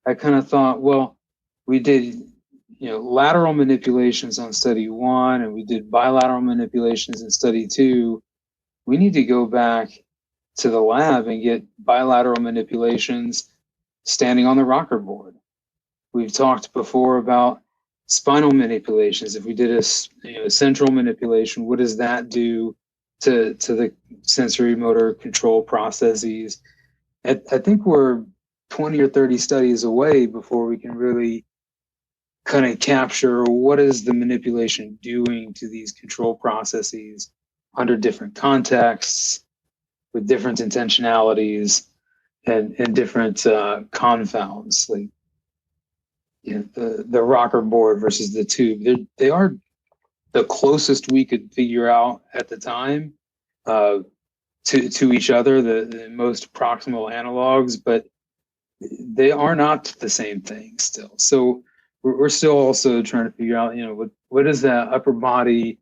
I kind of thought, well, we did lateral manipulations on study 1, and we did bilateral manipulations in study 2. We need to go back to the lab and get bilateral manipulations standing on the rocker board. We've talked before about spinal manipulations. If we did a central manipulation, what does that do to the sensory motor control processes? I think we're 20 or 30 studies away before we can really kind of capture what is the manipulation doing to these control processes under different contexts, with different intentionalities and different confounds, like the rocker board versus the tube. They are the closest we could figure out at the time to each other, the most proximal analogs, but they are not the same thing still. So we're still also trying to figure out, what is that upper body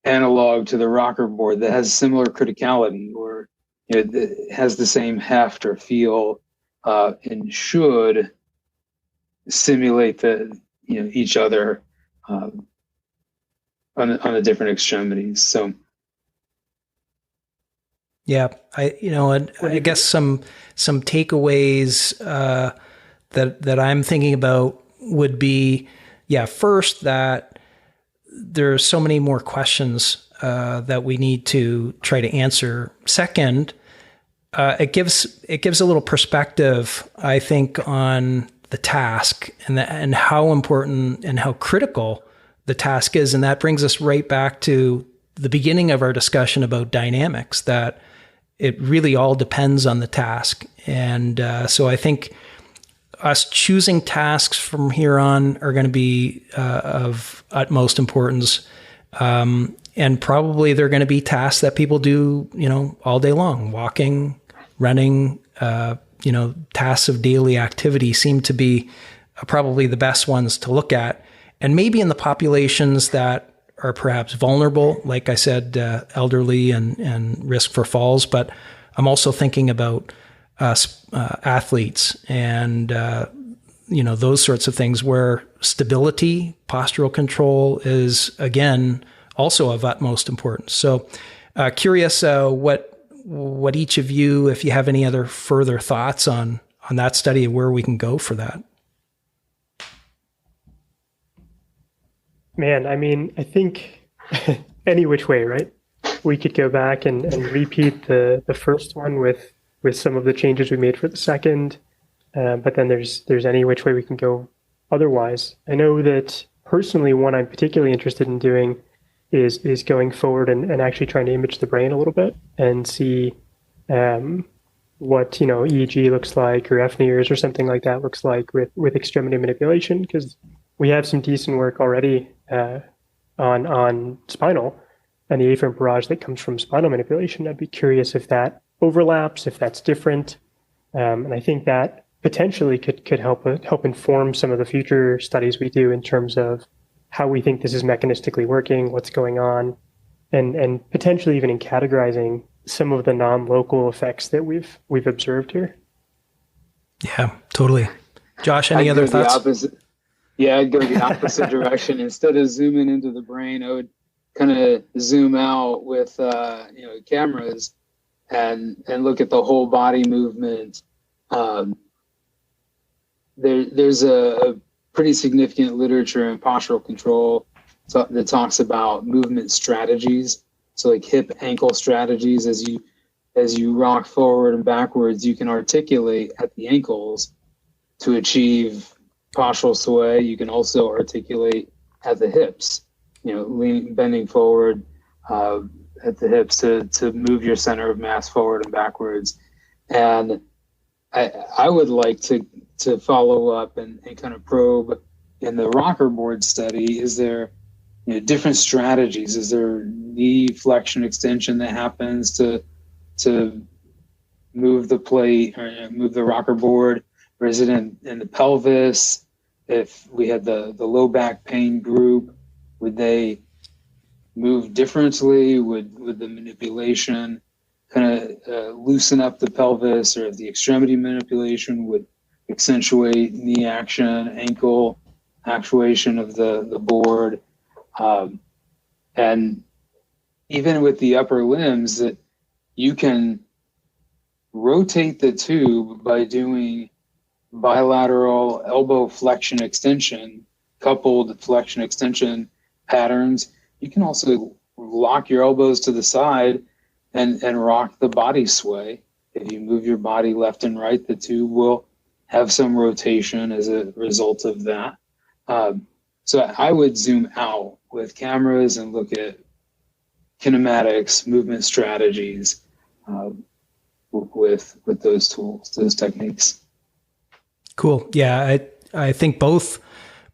analog to the rocker board that has similar criticality, or that has the same heft or feel, and should simulate each other on the different extremities. So yeah, I guess some takeaways that I'm thinking about would be, first, that there's so many more questions that we need to try to answer. Second, it gives a little perspective, I think, on the task and how important and how critical the task is. And that brings us right back to the beginning of our discussion about dynamics, that it really all depends on the task. And so I think us choosing tasks from here on are going to be of utmost importance. And probably they're going to be tasks that people do, all day long. Walking, running, tasks of daily activity seem to be probably the best ones to look at. And maybe in the populations that are perhaps vulnerable, like I said, elderly and risk for falls. But I'm also thinking about athletes and, those sorts of things where stability, postural control is, again, also of utmost importance. So curious what each of you, if you have any other further thoughts on that study, of where we can go for that. Man, I think any which way, right? We could go back and repeat the first one with some of the changes we made for the second, but then there's any which way we can go otherwise. I know that personally, one I'm particularly interested in doing is going forward and actually trying to image the brain a little bit and see what EEG looks like, or FNIRS or something like that looks like with extremity manipulation, because we have some decent work already on spinal and the afferent barrage that comes from spinal manipulation. I'd be curious if that overlaps, if that's different, and I think that potentially could help inform some of the future studies we do in terms of how we think this is mechanistically working, what's going on. and potentially even in categorizing some of the non-local effects that we've observed here. Yeah, totally. Josh, any other thoughts? I'd go the opposite direction. Instead of zooming into the brain, I would kind of zoom out with cameras and look at the whole body movement. There's a pretty significant literature in postural control that talks about movement strategies. So like hip ankle strategies, as you rock forward and backwards, you can articulate at the ankles to achieve postural sway. You can also articulate at the hips, bending forward at the hips to move your center of mass forward and backwards. And I would like to follow up and kind of probe in the rocker board study. Is there different strategies? Is there knee flexion extension that happens to move the plate or move the rocker board? Or is it in the pelvis? If we had the low back pain group, would they move differently? Would the manipulation kind of loosen up the pelvis, or if the extremity manipulation would accentuate knee action, ankle actuation of the board? And even with the upper limbs, that you can rotate the tube by doing bilateral elbow flexion extension, coupled flexion extension patterns. You can also lock your elbows to the side and rock the body sway. If you move your body left and right, the tube will have some rotation as a result of that. So I would zoom out with cameras and look at kinematics, movement strategies with those tools, those techniques. Cool. Yeah, I think both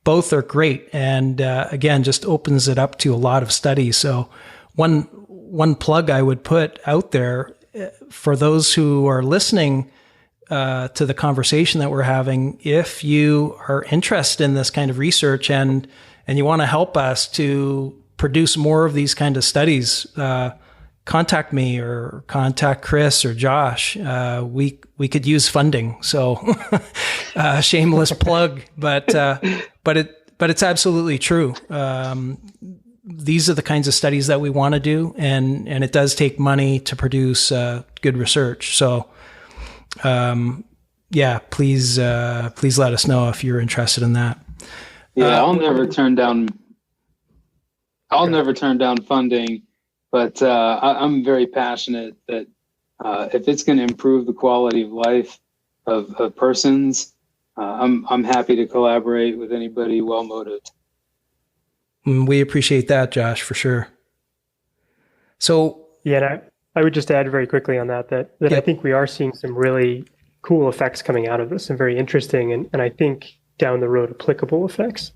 are great, and again, just opens it up to a lot of studies. So one plug I would put out there for those who are listening to the conversation that we're having, if you are interested in this kind of research and you want to help us to produce more of these kind of studies, contact me or contact Chris or Josh. We could use funding. So shameless plug, but it's absolutely true. These are the kinds of studies that we want to do, and it does take money to produce good research. So please let us know if you're interested in that. Yeah, I'll never turn down funding, but I'm very passionate that if it's going to improve the quality of life of persons, I'm happy to collaborate with anybody well motivated. We appreciate that, Josh, for sure. So yeah, and I would just add very quickly on that yep. I think we are seeing some really cool effects coming out of this, and very interesting, and I think down the road applicable effects.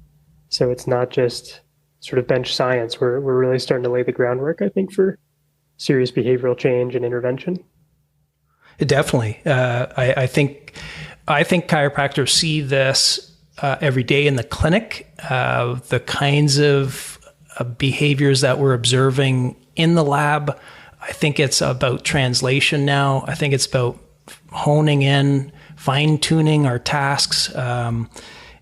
So it's not just sort of bench science. We're really starting to lay the groundwork, I think, for serious behavioral change and intervention. Definitely. I think chiropractors see this every day in the clinic, the kinds of behaviors that we're observing in the lab. I think it's about translation now. I think it's about honing in, fine-tuning our tasks.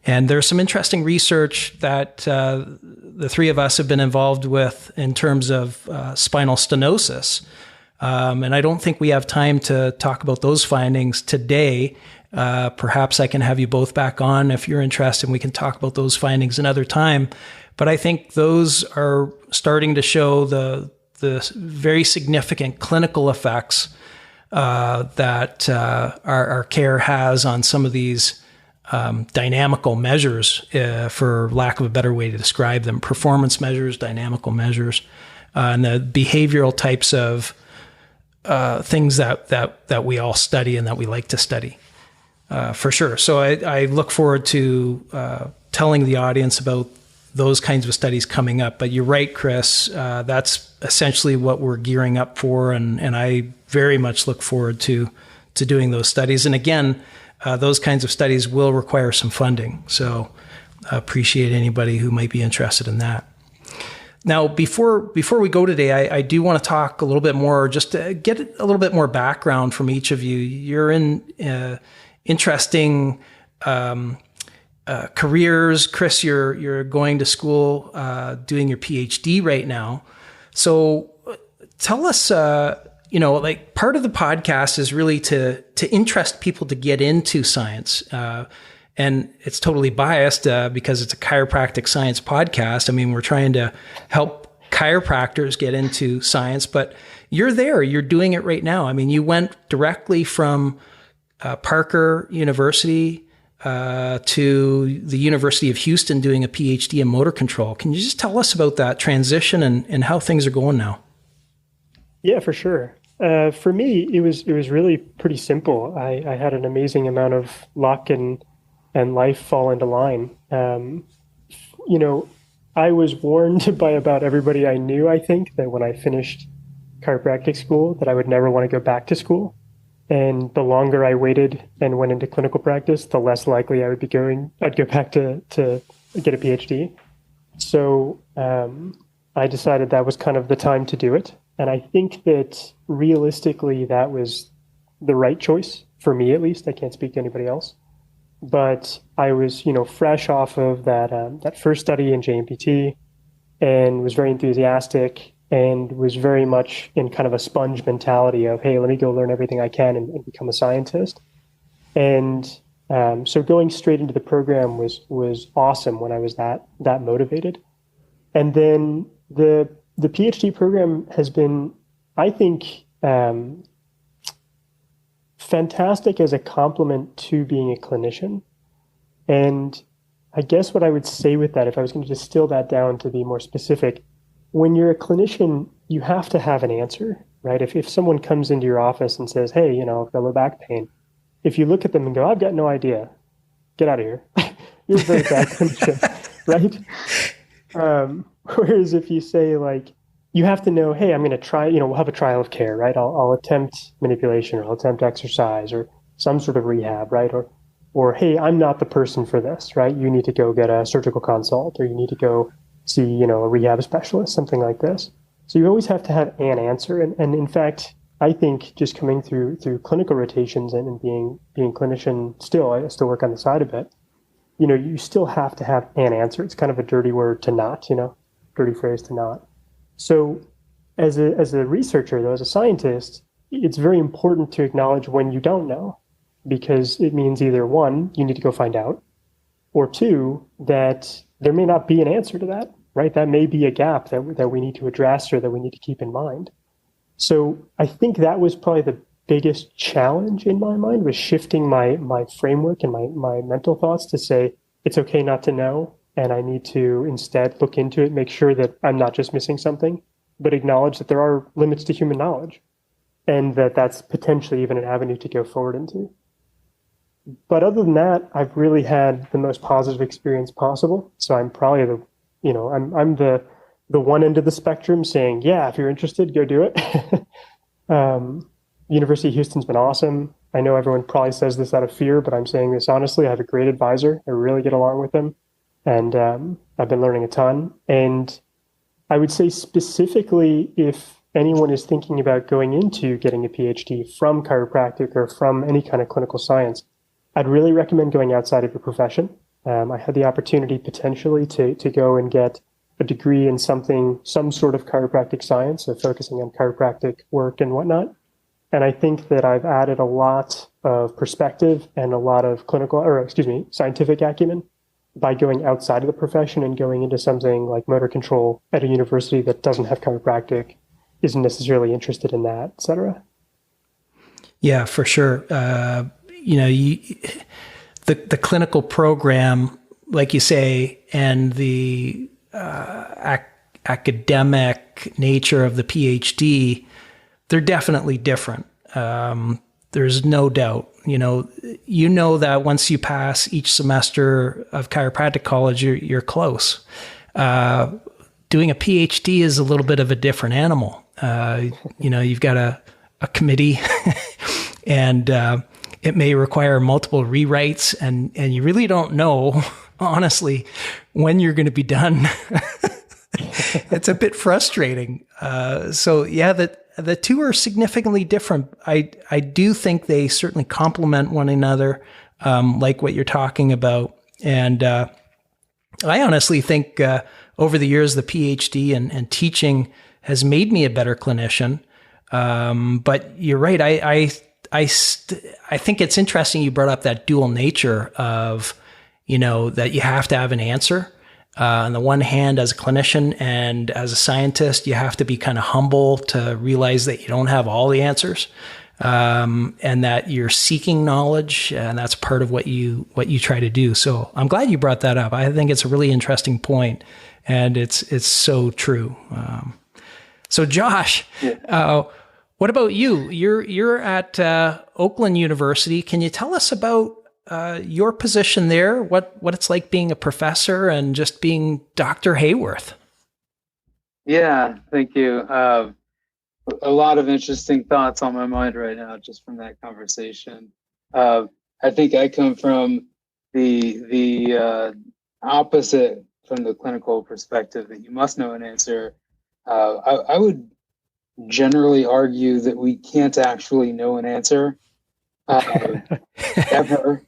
And there's some interesting research that the three of us have been involved with in terms of spinal stenosis. And I don't think we have time to talk about those findings today. Perhaps I can have you both back on if you're interested, and we can talk about those findings another time. But I think those are starting to show the very significant clinical effects that our care has on some of these dynamical measures, for lack of a better way to describe them, performance measures, dynamical measures, and the behavioral types of things that we all study and that we like to study, for sure. So I look forward to telling the audience about those kinds of studies coming up. But you're right, Chris, that's essentially what we're gearing up for, and I very much look forward to doing those studies. And again, those kinds of studies will require some funding. So I appreciate anybody who might be interested in that. Now, before we go today, I do want to talk a little bit more, just to get a little bit more background from each of you. You're in interesting careers. Chris, you're going to school, doing your PhD right now. So tell us, like part of the podcast is really to interest people to get into science. And it's totally biased because it's a chiropractic science podcast. I mean, we're trying to help chiropractors get into science, but you're there, you're doing it right now. I mean, you went directly from Parker University to the University of Houston doing a PhD in motor control. Can you just tell us about that transition and how things are going now? Yeah, for sure. For me, it was really pretty simple. I had an amazing amount of luck and life fall into line. I was warned by about everybody I knew, I think, that when I finished chiropractic school, that I would never want to go back to school. And the longer I waited and went into clinical practice, the less likely I'd go back to get a PhD. So I decided that was kind of the time to do it. And I think that realistically, that was the right choice for me, at least. I can't speak to anybody else. But I was, fresh off of that first study in JMPT and was very enthusiastic and was very much in kind of a sponge mentality of, hey, let me go learn everything I can and become a scientist. And so going straight into the program was awesome when I was that motivated. And then the PhD program has been, I think, fantastic as a complement to being a clinician. And I guess what I would say with that, if I was going to distill that down to be more specific, when you're a clinician, you have to have an answer, right? If someone comes into your office and says, hey, I've got low back pain, if you look at them and go, I've got no idea, get out of here. You're a very bad clinician, right? Whereas if you say, like, you have to know, hey, I'm going to try, we'll have a trial of care, right? I'll attempt manipulation, or I'll attempt exercise or some sort of rehab, right? Or hey, I'm not the person for this, right? You need to go get a surgical consult, or you need to go see, a rehab specialist, something like this. So you always have to have an answer. And in fact, I think just coming through clinical rotations and being clinician still, I still work on the side of it, you still have to have an answer. It's kind of a dirty word to not, dirty phrase to not. So as a researcher, though, as a scientist, it's very important to acknowledge when you don't know, because it means either one, you need to go find out, or two, that there may not be an answer to that, right? That may be a gap that we need to address or that we need to keep in mind. So I think that was probably the biggest challenge in my mind, was shifting my framework and my mental thoughts to say, it's okay not to know. And I need to instead look into it, make sure that I'm not just missing something, but acknowledge that there are limits to human knowledge and that's potentially even an avenue to go forward into. But other than that, I've really had the most positive experience possible. So I'm probably I'm the one end of the spectrum saying, yeah, if you're interested, go do it. University of Houston's been awesome. I know everyone probably says this out of fear, but I'm saying this honestly. I have a great advisor. I really get along with him. And I've been learning a ton. And I would say specifically, if anyone is thinking about going into getting a PhD from chiropractic or from any kind of clinical science, I'd really recommend going outside of your profession. I had the opportunity potentially to go and get a degree in some sort of chiropractic science, so focusing on chiropractic work and whatnot. And I think that I've added a lot of perspective and a lot of scientific acumen by going outside of the profession and going into something like motor control at a university that doesn't have chiropractic, isn't necessarily interested in that, et cetera. Yeah, for sure. The clinical program, like you say, and the academic nature of the PhD, they're definitely different. There's no doubt. You know that once you pass each semester of chiropractic college, you're close. Doing a PhD is a little bit of a different animal. You've got a committee, and it may require multiple rewrites, and you really don't know, honestly, when you're going to be done. It's a bit frustrating. So yeah, the two are significantly different. I do think they certainly complement one another, like what you're talking about. And I honestly think over the years, the PhD and teaching has made me a better clinician. But you're right. I think it's interesting you brought up that dual nature of, that you have to have an answer. On the one hand, as a clinician and as a scientist, you have to be kind of humble to realize that you don't have all the answers, and that you're seeking knowledge, and that's part of what you try to do. So I'm glad you brought that up. I think it's a really interesting point, and it's so true. So Josh, what about you? You're at Oakland University. Can you tell us about your position there, what it's like being a professor and just being Dr. Hayworth? Yeah, thank you. A lot of interesting thoughts on my mind right now, just from that conversation. I think I come from the opposite from the clinical perspective, that you must know an answer. I would generally argue that we can't actually know an answer ever.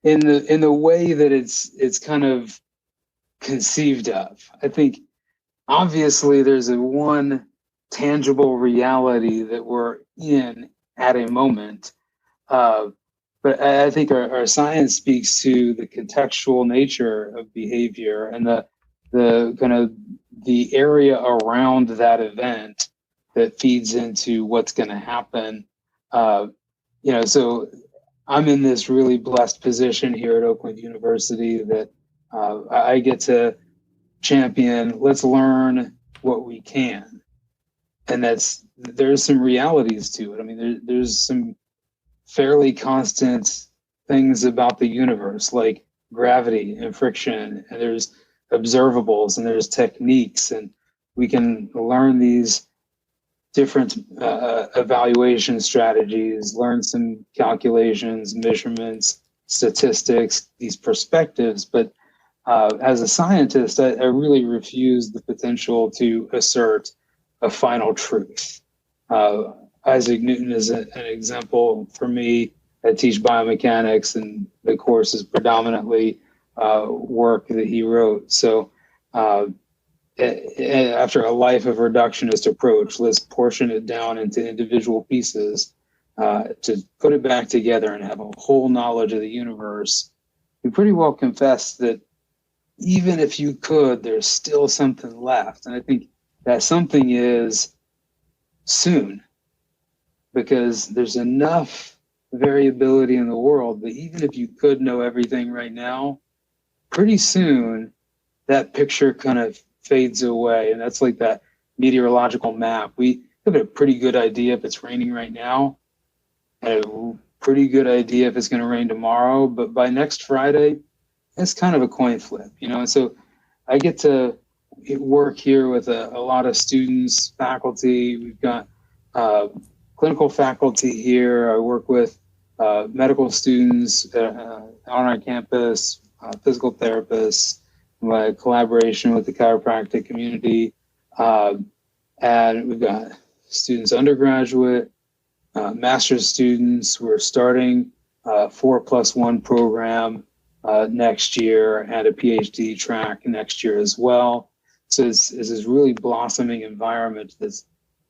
In the way that it's kind of conceived of. I think obviously there's one tangible reality that we're in at a moment, but I think our science speaks to the contextual nature of behavior and the kind of the area around that event that feeds into what's going to happen. So I'm in this really blessed position here at Oakland University that I get to champion, let's learn what we can. And there's some realities to it. I mean, there's some fairly constant things about the universe, like gravity and friction, and there's observables and there's techniques, and we can learn these different evaluation strategies, learn some calculations, measurements, statistics, these perspectives. But as a scientist, I really refuse the potential to assert a final truth. Isaac Newton is an example for me. I teach biomechanics, and the course is predominantly work that he wrote. So after a life of reductionist approach, let's portion it down into individual pieces to put it back together and have a whole knowledge of the universe. We pretty well confess that even if you could, there's still something left. And I think that something is soon, because there's enough variability in the world that even if you could know everything right now, pretty soon that picture kind of fades away. And that's like that meteorological map. We have a pretty good idea if it's raining right now, and a pretty good idea if it's going to rain tomorrow. But by next Friday, it's kind of a coin flip, And so I get to work here with a lot of students, faculty. We've got clinical faculty here. I work with medical students on our campus, physical therapists, my collaboration with the chiropractic community. And we've got students undergraduate, master's students. We're starting a 4+1 program next year, and a PhD track next year as well. So it's this really blossoming environment that's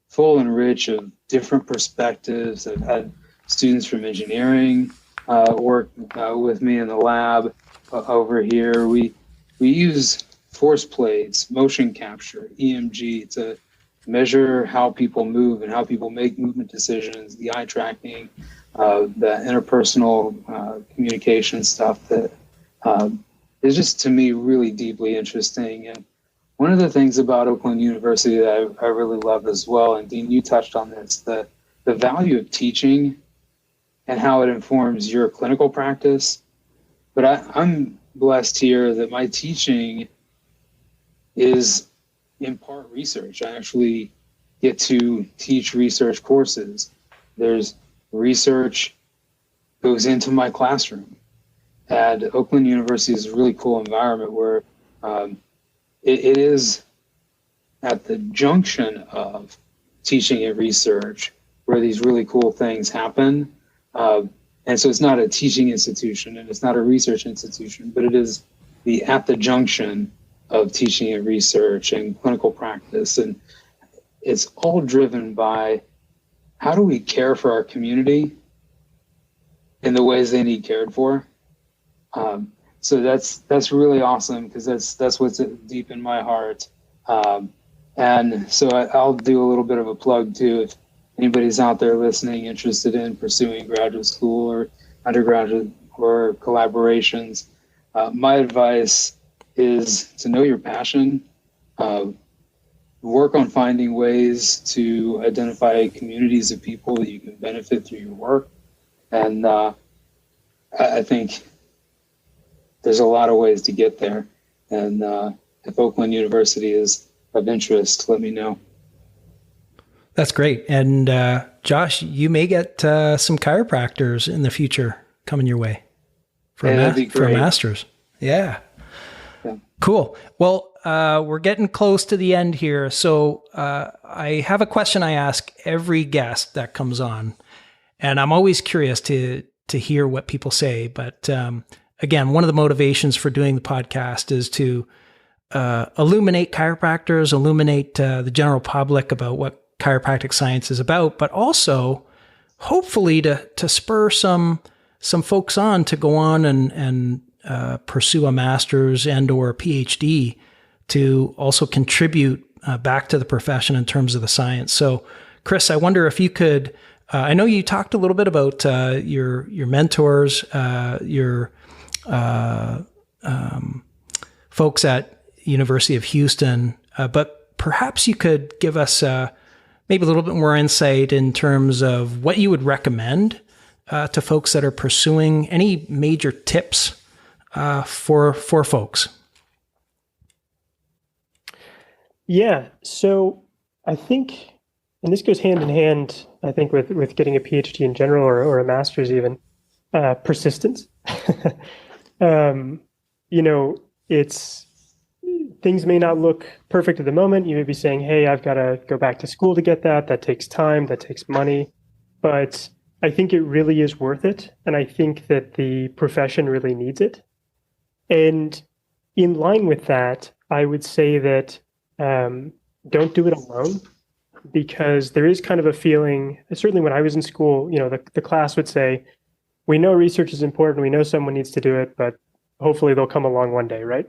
full and rich of different perspectives. I've had students from engineering work with me in the lab over here. We use force plates, motion capture, EMG to measure how people move and how people make movement decisions, the eye tracking, the interpersonal communication stuff that is just, to me, really deeply interesting. And one of the things about Oakland University that I really love as well, and Dean, you touched on this, the value of teaching and how it informs your clinical practice. But I'm blessed here that my teaching is in part research. I actually get to teach research courses. There's research goes into my classroom. And Oakland University is a really cool environment where it is at the junction of teaching and research where these really cool things happen. And so it's not a teaching institution and it's not a research institution, but it is at the junction of teaching and research and clinical practice. And it's all driven by how do we care for our community in the ways they need cared for. So that's really awesome because that's what's deep in my heart. And so I'll do a little bit of a plug too. If anybody's out there listening, interested in pursuing graduate school or undergraduate or collaborations, my advice is to know your passion, work on finding ways to identify communities of people that you can benefit through your work. And I think there's a lot of ways to get there. And if Oakland University is of interest, let me know. That's great. And Josh, you may get some chiropractors in the future coming your way for a master's. Yeah. Cool. Well, we're getting close to the end here. So I have a question I ask every guest that comes on, and I'm always curious to hear what people say. But again, one of the motivations for doing the podcast is to illuminate chiropractors, illuminate the general public about what chiropractic science is about, but also hopefully to spur some folks on to go on and pursue a master's and or a PhD to also contribute back to the profession in terms of the science. So Chris, I wonder if you could, I know you talked a little bit about your mentors, your folks at University of Houston, but perhaps you could give us maybe a little bit more insight in terms of what you would recommend to folks that are pursuing, any major tips for folks. Yeah. So I think, and this goes hand in hand, I think, with getting a PhD in general or a master's even, persistence. It's things may not look perfect at the moment. You may be saying, hey, I've got to go back to school to get that. That takes time, that takes money. But I think it really is worth it. And I think that the profession really needs it. And in line with that, I would say that don't do it alone, because there is kind of a feeling, certainly when I was in school, the class would say, we know research is important, we know someone needs to do it, but hopefully they'll come along one day, right?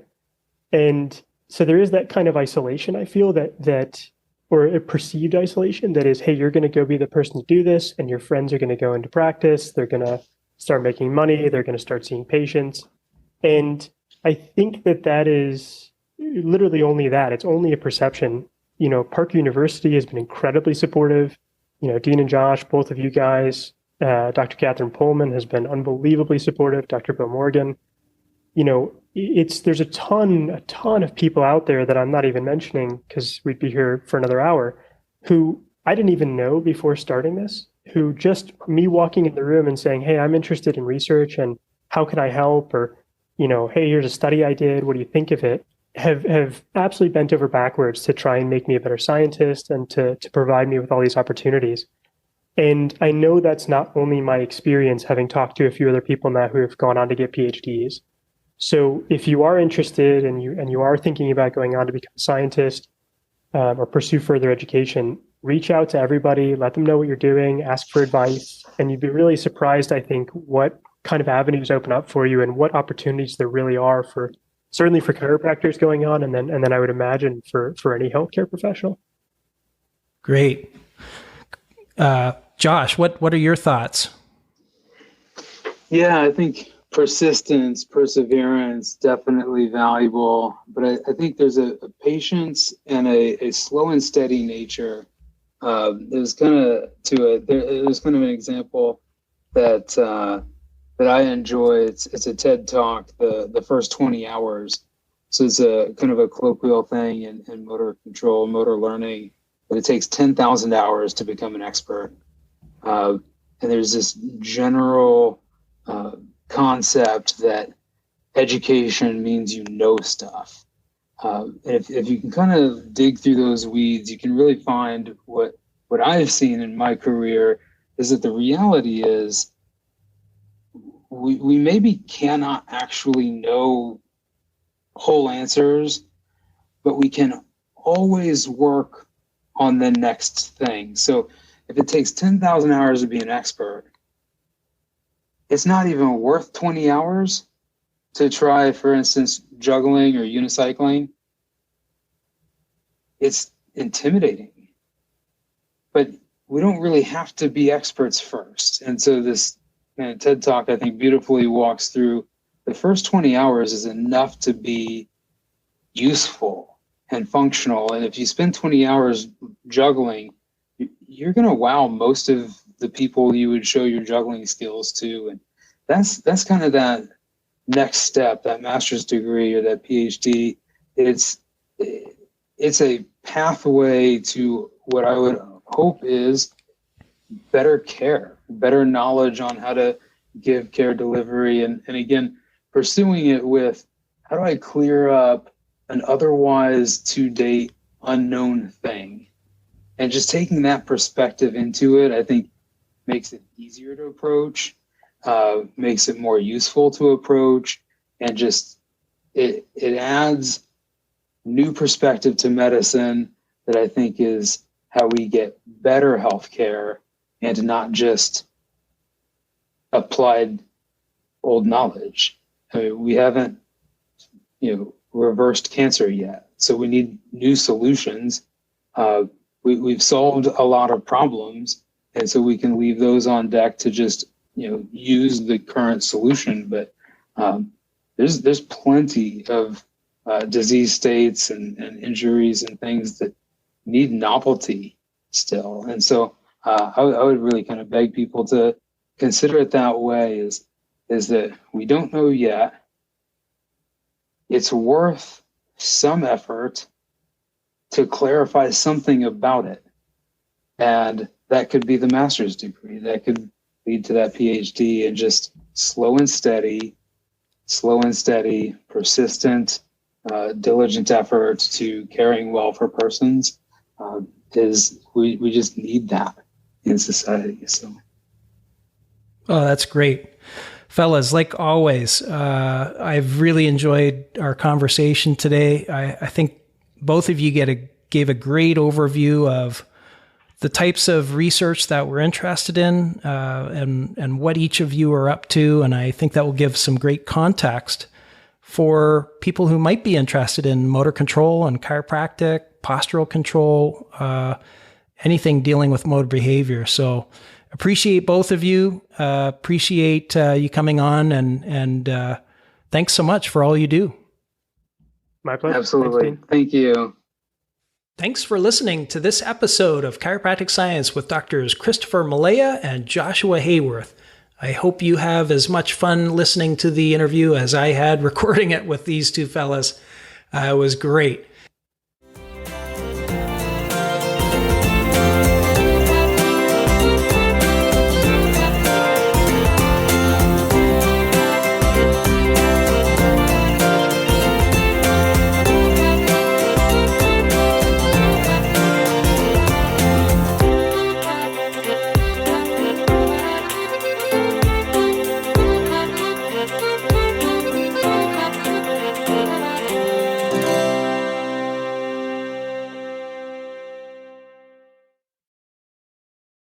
And so there is that kind of isolation, I feel, that or a perceived isolation that is, hey, you're going to go be the person to do this, and your friends are going to go into practice, they're going to start making money, they're going to start seeing patients. And I think that is literally only that. It's only a perception. Parker University has been incredibly supportive. Dean and Josh, both of you guys, Dr. Catherine Pullman has been unbelievably supportive, Dr. Bill Morgan. There's a ton of people out there that I'm not even mentioning because we'd be here for another hour, who I didn't even know before starting this, who just me walking in the room and saying, hey, I'm interested in research and how can I help? Or, hey, here's a study I did, what do you think of it? Have absolutely bent over backwards to try and make me a better scientist and to provide me with all these opportunities. And I know that's not only my experience, having talked to a few other people now who have gone on to get PhDs. So if you are interested and you are thinking about going on to become a scientist or pursue further education, reach out to everybody, let them know what you're doing, ask for advice, and you'd be really surprised, I think, what kind of avenues open up for you and what opportunities there really are certainly for chiropractors going on, and then I would imagine for any healthcare professional. Great. Josh, what are your thoughts? Yeah, I think persistence, perseverance, definitely valuable. But I think there's a patience and a slow and steady nature. There's kind of an example that I enjoy. It's a TED Talk, the first 20 hours. So it's a kind of a colloquial thing in motor control, motor learning, but it takes 10,000 hours to become an expert. And there's this general concept that education means you know stuff. And if you can kind of dig through those weeds, you can really find what I've seen in my career is that the reality is we maybe cannot actually know whole answers, but we can always work on the next thing. So if it takes 10,000 hours to be an expert, it's not even worth 20 hours to try, for instance, juggling or unicycling. It's intimidating, but we don't really have to be experts first. And so this TED Talk, I think, beautifully walks through the first 20 hours is enough to be useful and functional. And if you spend 20 hours juggling, you're going to wow most of the people you would show your juggling skills to. And that's kind of that next step, that master's degree or that PhD. It's a pathway to what I would hope is better care, better knowledge on how to give care delivery. And again, pursuing it with how do I clear up an otherwise to date unknown thing? And just taking that perspective into it, I think makes it easier to approach, makes it more useful to approach, and just it adds new perspective to medicine that I think is how we get better healthcare and not just applied old knowledge. I mean, we haven't, reversed cancer yet, so we need new solutions. We've solved a lot of problems, and so we can leave those on deck to just use the current solution. But there's plenty of disease states and injuries and things that need novelty still. And so I would really kind of beg people to consider it that way, is that we don't know yet. It's worth some effort to clarify something about it. And that could be the master's degree. That could lead to that PhD, and just slow and steady, persistent, diligent effort to caring well for persons we just need that in society. So. Oh, that's great. Fellas, like always, I've really enjoyed our conversation today. I think both of you gave a great overview of the types of research that we're interested in and what each of you are up to. And I think that will give some great context for people who might be interested in motor control and chiropractic, postural control, anything dealing with motor behavior. So appreciate both of you. Appreciate you coming on, and thanks so much for all you do. My pleasure. Absolutely. Thank you. Thanks for listening to this episode of Chiropractic Science with Doctors Christopher Malea and Joshua Haworth. I hope you have as much fun listening to the interview as I had recording it with these two fellas. It was great.